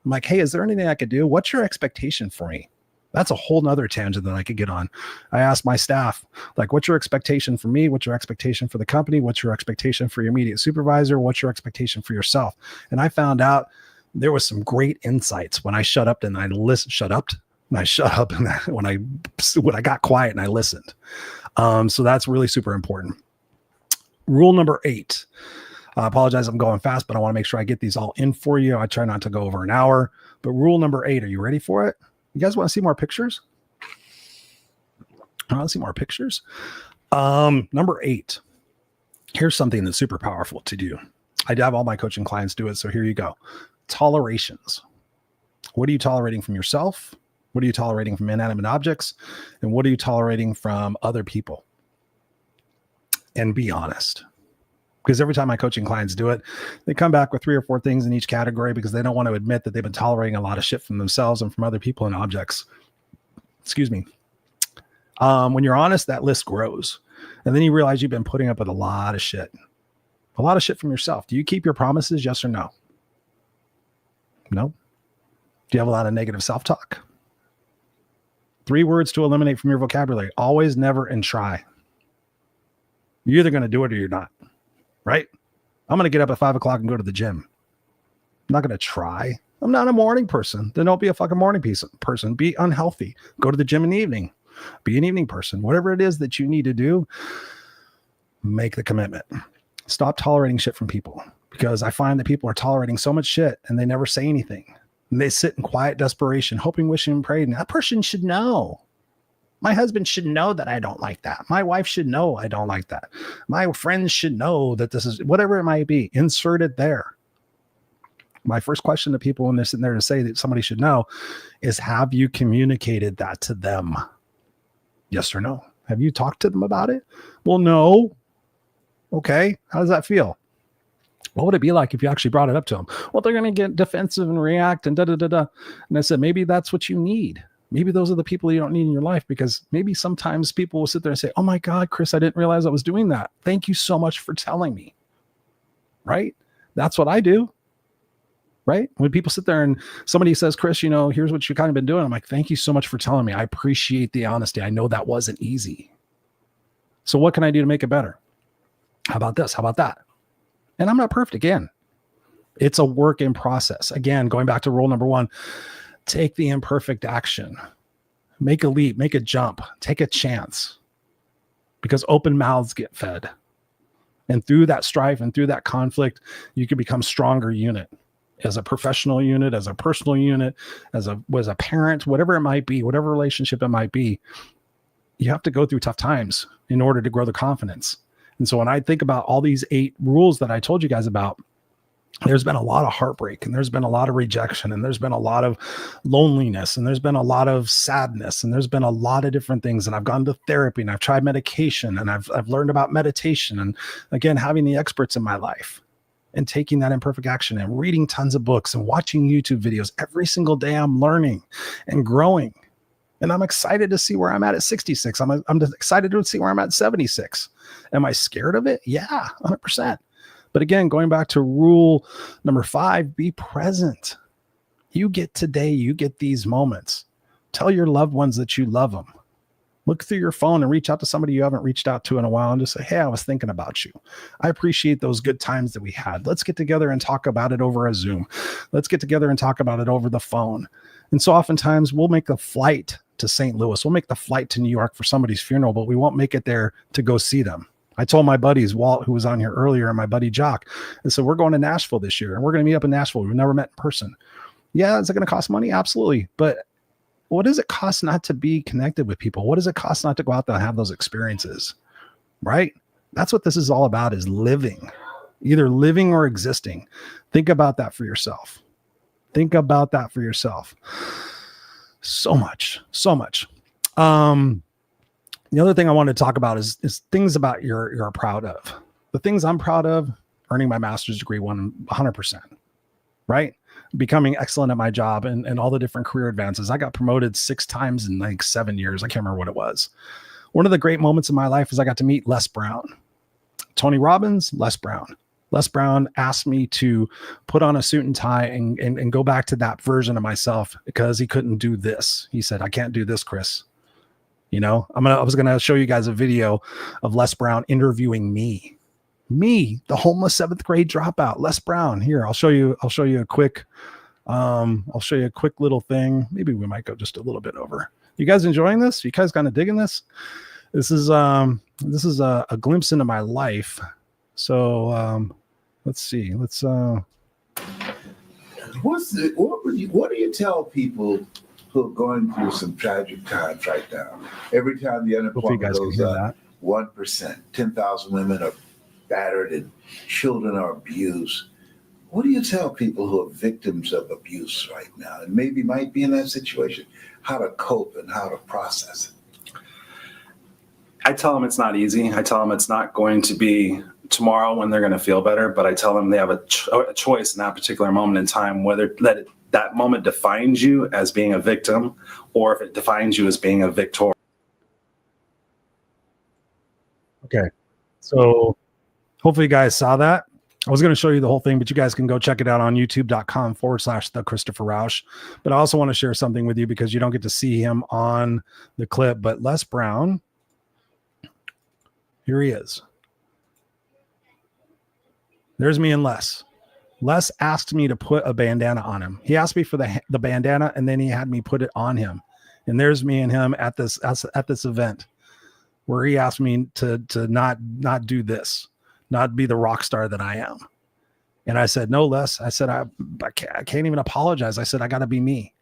I'm like, hey, is there anything I could do? What's your expectation for me? That's a whole nother tangent that I could get on. I asked my staff, like, what's your expectation for me? What's your expectation for the company? What's your expectation for your immediate supervisor? What's your expectation for yourself? And I found out there was some great insights when I shut up and I listened. When I got quiet and I listened. So that's really super important. Rule number 8. I apologize, I'm going fast, but I want to make sure I get these all in for you. I try not to go over an hour. But rule number 8, are you ready for it? You guys want to see more pictures? I want to see more pictures. Number 8. Here's something that's super powerful to do. I have all my coaching clients do it, so here you go. Tolerations. What are you tolerating from yourself? What are you tolerating from inanimate objects? And what are you tolerating from other people? And be honest. Because every time my coaching clients do it, they come back with 3 or 4 things in each category because they don't want to admit that they've been tolerating a lot of shit from themselves and from other people and objects. Excuse me. When you're honest, that list grows. And then you realize you've been putting up with a lot of shit. A lot of shit from yourself. Do you keep your promises? Yes or no? No? Do you have a lot of negative self-talk? 3 words to eliminate from your vocabulary. Always, never, and try. You're either going to do it or you're not. Right? I'm going to get up at 5 o'clock and go to the gym. I'm not going to try. I'm not a morning person. Then don't be a fucking morning person. Be unhealthy. Go to the gym in the evening. Be an evening person. Whatever it is that you need to do, make the commitment. Stop tolerating shit from people. Because I find that people are tolerating so much shit and they never say anything. And they sit in quiet desperation, hoping, wishing, and praying. That person should know. My husband should know that I don't like that. My wife should know I don't like that. My friends should know that this is whatever it might be. Insert it there. My first question to people when they're sitting there to say that somebody should know is, have you communicated that to them? Yes or no? Have you talked to them about it? Well, no. Okay. How does that feel? What would it be like if you actually brought it up to them? Well, they're going to get defensive and react and da-da-da-da. And I said, maybe that's what you need. Maybe those are the people you don't need in your life, because maybe sometimes people will sit there and say, oh my God, Chris, I didn't realize I was doing that. Thank you so much for telling me. Right? That's what I do. Right? When people sit there and somebody says, Chris, here's what you've kind of been doing. I'm like, thank you so much for telling me. I appreciate the honesty. I know that wasn't easy. So what can I do to make it better? How about this? How about that? And I'm not perfect. Again, it's a work in process. Again, going back to rule number 1, take the imperfect action, make a leap, make a jump, take a chance, because open mouths get fed. And through that strife and through that conflict, you can become stronger unit as a professional unit, as a personal unit, as a parent, whatever it might be, whatever relationship it might be. You have to go through tough times in order to grow the confidence. And so when I think about all these 8 rules that I told you guys about, there's been a lot of heartbreak, and there's been a lot of rejection, and there's been a lot of loneliness, and there's been a lot of sadness, and there's been a lot of different things. And I've gone to therapy, and I've tried medication, and I've learned about meditation, and again, having the experts in my life and taking that imperfect action and reading tons of books and watching YouTube videos every single day. I'm learning and growing. And I'm excited to see where I'm at 66. I'm excited to see where I'm at 76. Am I scared of it? Yeah, 100%. But again, going back to rule number 5, be present. You get today, you get these moments. Tell your loved ones that you love them. Look through your phone and reach out to somebody you haven't reached out to in a while and just say, hey, I was thinking about you. I appreciate those good times that we had. Let's get together and talk about it over a Zoom. Let's get together and talk about it over the phone. And so oftentimes we'll make a flight to St. Louis. We'll make the flight to New York for somebody's funeral, but we won't make it there to go see them. I told my buddies, Walt, who was on here earlier, and my buddy Jock, and so we're going to Nashville this year, and we're going to meet up in Nashville. We've never met in person. Yeah, is it going to cost money? Absolutely. But what does it cost not to be connected with people? What does it cost not to go out there and have those experiences? Right? That's what this is all about, is living, either living or existing. Think about that for yourself. Think about that for yourself. So much. The other thing I want to talk about is things about you're proud of. The things I'm proud of: earning my master's degree 100%, right? Becoming excellent at my job and all the different career advances. I got promoted 6 times in like 7 years. I can't remember what it was. One of the great moments in my life is I got to meet Les Brown. Tony Robbins, Les Brown. Les Brown asked me to put on a suit and tie and go back to that version of myself because he couldn't do this. He said, I can't do this, Chris. You know, I was going to show you guys a video of Les Brown interviewing me, the homeless 7th grade dropout, Les Brown. Here, I'll show you a quick little thing. Maybe we might go just a little bit over. You guys enjoying this? You guys kind of digging this? This is a glimpse into my life. So, let's see. What do you tell people who are going through some tragic times right now? Every time the unemployment goes up 1%, 10,000 women are battered and children are abused. What do you tell people who are victims of abuse right now and maybe might be in that situation, how to cope and how to process it? I tell them it's not easy. I tell them it's not going to be tomorrow when they're going to feel better, but I tell them they have a choice in that particular moment in time, whether that moment defines you as being a victim or if it defines you as being a victor. Okay. So hopefully you guys saw that. I was going to show you the whole thing, but you guys can go check it out on youtube.com/the Christopher Rausch. But I also want to share something with you because you don't get to see him on the clip, but Les Brown, here he is. There's me and Les. Les asked me to put a bandana on him. He asked me for the bandana, and then he had me put it on him. And there's me and him at this event where he asked me to not do this, not be the rock star that I am. And I said, no, Les. I said, I can't even apologize. I said, I got to be me.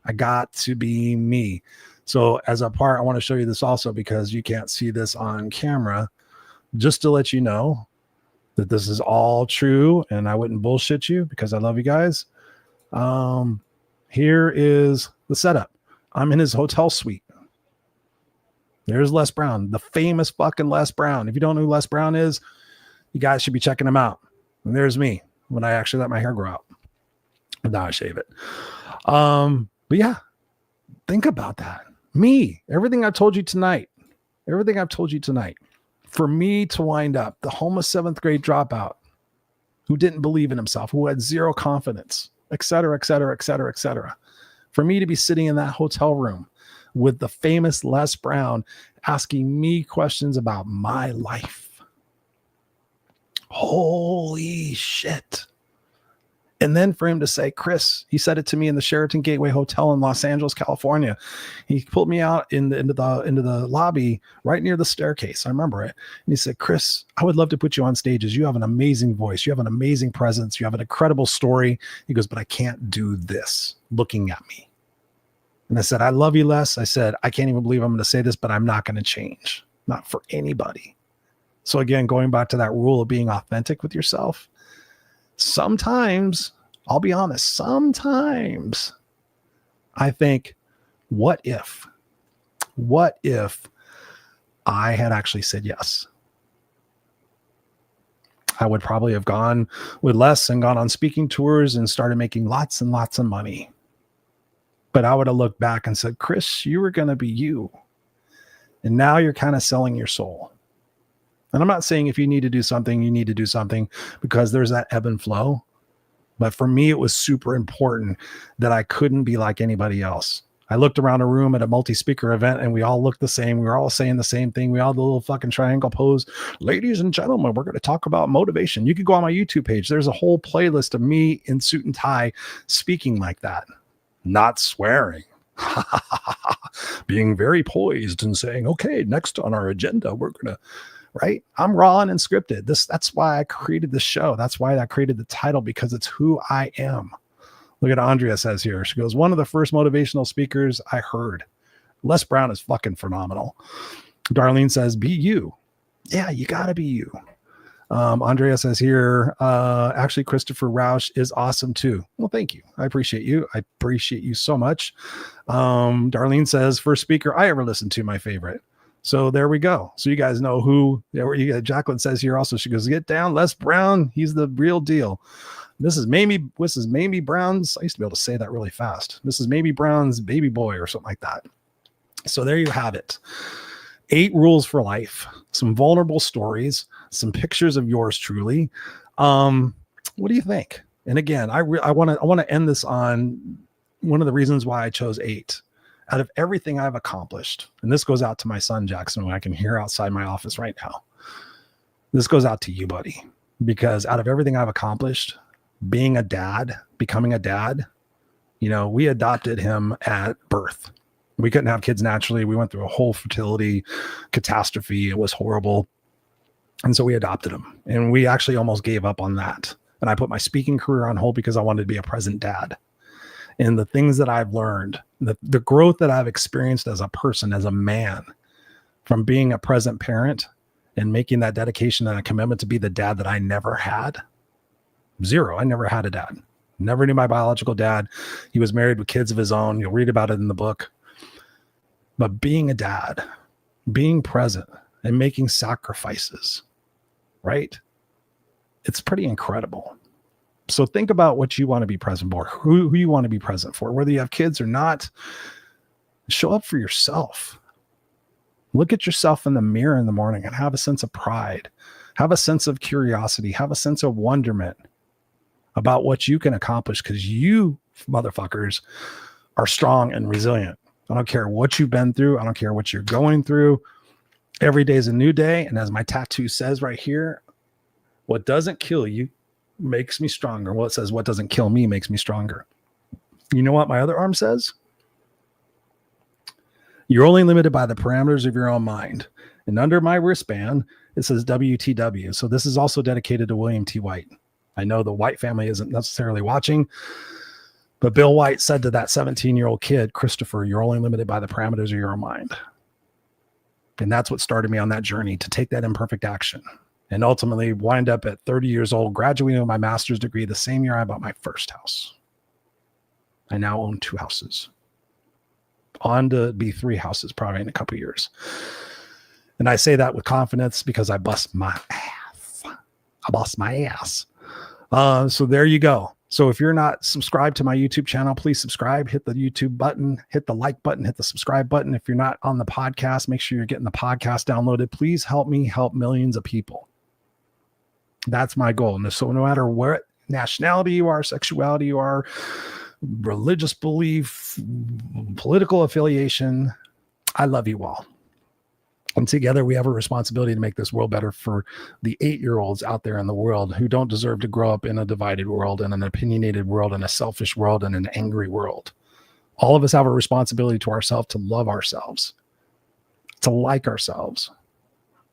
I got to be me. So as a part, I want to show you this also because you can't see this on camera, just to let you know that this is all true and I wouldn't bullshit you because I love you guys. Here is the setup. I'm in his hotel suite. There's Les Brown, the famous fucking Les Brown. If you don't know who Les Brown is, you guys should be checking him out. And there's me when I actually let my hair grow out. Now I shave it. But yeah, think about that. Me, everything I've told you tonight, for me to wind up the homeless 7th grade dropout who didn't believe in himself, who had zero confidence, et cetera, et cetera, et cetera, et cetera. For me to be sitting in that hotel room with the famous Les Brown asking me questions about my life. Holy shit. And then for him to say, Chris, he said it to me in the Sheraton Gateway Hotel in Los Angeles, California. He pulled me out into the lobby right near the staircase. I remember it. And he said, Chris, I would love to put you on stages. You have an amazing voice. You have an amazing presence. You have an incredible story. He goes, but I can't do this, looking at me. And I said, I love you, Les. I said, I can't even believe I'm going to say this, but I'm not going to change. Not for anybody. So again, going back to that rule of being authentic with yourself, sometimes, I'll be honest, sometimes I think, what if I had actually said yes? I would probably have gone with Les and gone on speaking tours and started making lots and lots of money. But I would have looked back and said, Chris, you were going to be you. And now you're kind of selling your soul. And I'm not saying if you need to do something, you need to do something, because there's that ebb and flow. But for me, it was super important that I couldn't be like anybody else. I looked around a room at a multi-speaker event and we all looked the same. We were all saying the same thing. We all had the little fucking triangle pose. Ladies and gentlemen, we're going to talk about motivation. You could go on my YouTube page. There's a whole playlist of me in suit and tie speaking like that, not swearing. Being very poised and saying, okay, next on our agenda, we're going to, right? I'm raw and unscripted. That's why I created this show. That's why I created the title, because it's who I am. Look at Andrea says here. She goes, one of the first motivational speakers I heard. Les Brown is fucking phenomenal. Darlene says, be you. Yeah, you got to be you. Andrea says here, actually, Christopher Rausch is awesome too. Well, thank you. I appreciate you. I appreciate you so much. Darlene says, first speaker I ever listened to, my favorite. So there we go. So you guys know who. Jacqueline says here also, she goes, get down, Les Brown. He's the real deal. This is Mamie Brown's. I used to be able to say that really fast. This is Mamie Brown's baby boy or something like that. So there you have it. 8 rules for life, some vulnerable stories, some pictures of yours truly. What do you think? And again, I want to end this on one of the reasons why I chose 8. Out of everything I've accomplished, and this goes out to my son, Jackson, who I can hear outside my office right now. This goes out to you, buddy, because out of everything I've accomplished, being a dad, becoming a dad, we adopted him at birth. We couldn't have kids naturally. We went through a whole fertility catastrophe. It was horrible. And so we adopted him, and we actually almost gave up on that. And I put my speaking career on hold because I wanted to be a present dad. And the things that I've learned, the growth that I've experienced as a person, as a man, from being a present parent and making that dedication and a commitment to be the dad that I never had. 0. I never had a dad. Never knew my biological dad. He was married with kids of his own. You'll read about it in the book. But being a dad, being present and making sacrifices, right? It's pretty incredible. So think about what you want to be present for, who you want to be present for, whether you have kids or not. Show up for yourself. Look at yourself in the mirror in the morning and have a sense of pride, have a sense of curiosity, have a sense of wonderment about what you can accomplish, because you motherfuckers are strong and resilient. I don't care what you've been through. I don't care what you're going through. Every day is a new day. And as my tattoo says right here, what doesn't kill you makes me stronger. Well, it says what doesn't kill me makes me stronger. You know what my other arm says? You're only limited by the parameters of your own mind. And under my wristband, it says WTW. So this is also dedicated to William T. White. I know the White family isn't necessarily watching, but Bill White said to that 17-year-old kid, Christopher, you're only limited by the parameters of your own mind. And that's what started me on that journey to take that imperfect action and ultimately wind up at 30 years old, graduating with my master's degree the same year I bought my first house. I now own 2 houses. On to be 3 houses probably in a couple of years. And I say that with confidence because I bust my ass. So there you go. So if you're not subscribed to my YouTube channel, please subscribe, hit the YouTube button, hit the like button, hit the subscribe button. If you're not on the podcast, make sure you're getting the podcast downloaded. Please help me help millions of people. That's my goal. And so no matter what nationality you are, sexuality you are, religious belief, political affiliation. I love you all. And together we have a responsibility to make this world better for the 8-year-olds out there in the world who don't deserve to grow up in a divided world, in an opinionated world, in a selfish world, and an angry world. All of us have a responsibility to ourselves to love ourselves, to like ourselves.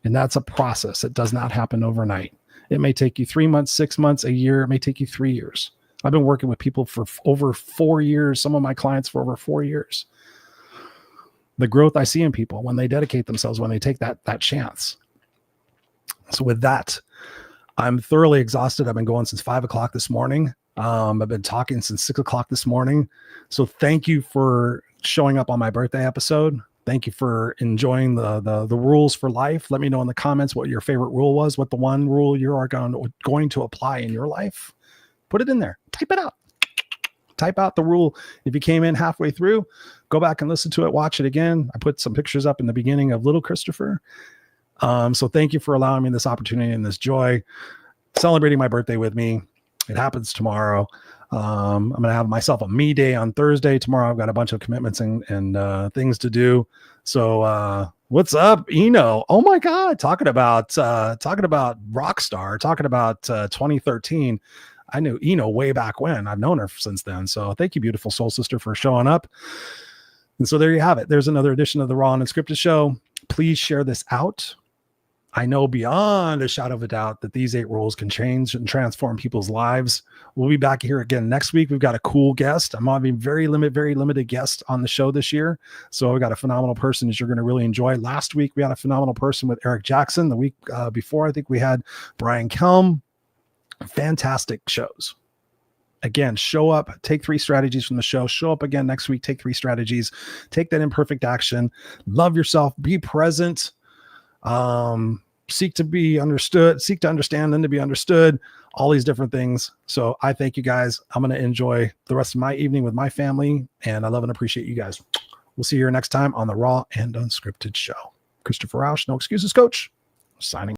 And that's a process. It does not happen overnight. It may take you 3 months, 6 months, a year. It may take you 3 years. I've been working with people for over 4 years. Some of my clients for over 4 years. The growth I see in people when they dedicate themselves, when they take that chance. So with that, I'm thoroughly exhausted. I've been going since 5 o'clock this morning. I've been talking since 6 o'clock this morning. So thank you for showing up on my birthday episode. Thank you for enjoying the rules for life. Let me know in the comments what your favorite rule was, what the one rule you are going to apply in your life. Put it in there. Type it out. Type out the rule. If you came in halfway through, go back and listen to it, watch it again. I put some pictures up in the beginning of little Christopher. So thank you for allowing me this opportunity and this joy, celebrating my birthday with me. It happens tomorrow. I'm going to have myself a me day on Thursday. Tomorrow I've got a bunch of commitments and things to do. So what's up, Eno? Oh my God. Talking about Rockstar, talking about 2013. I knew Eno way back when. I've known her since then. So thank you, beautiful soul sister, for showing up. And so there you have it. There's another edition of the Raw Unscripted show. Please share this out. I know beyond a shadow of a doubt that these 8 rules can change and transform people's lives. We'll be back here again next week. We've got a cool guest. I'm having very limited guest on the show this year. So we got a phenomenal person that you're going to really enjoy. Last week, we had a phenomenal person with Eric Jackson. The week before, I think we had Brian Kelm. Fantastic shows. Again, show up, take 3 strategies from the show, show up again next week, take 3 strategies, take that imperfect action, love yourself, be present, seek to be understood, seek to understand, then to be understood, all these different things. So I thank you guys. I'm going to enjoy the rest of my evening with my family, and I love and appreciate you guys. We'll see you here next time on the Raw and Unscripted show. Christopher Rausch, No Excuses Coach, signing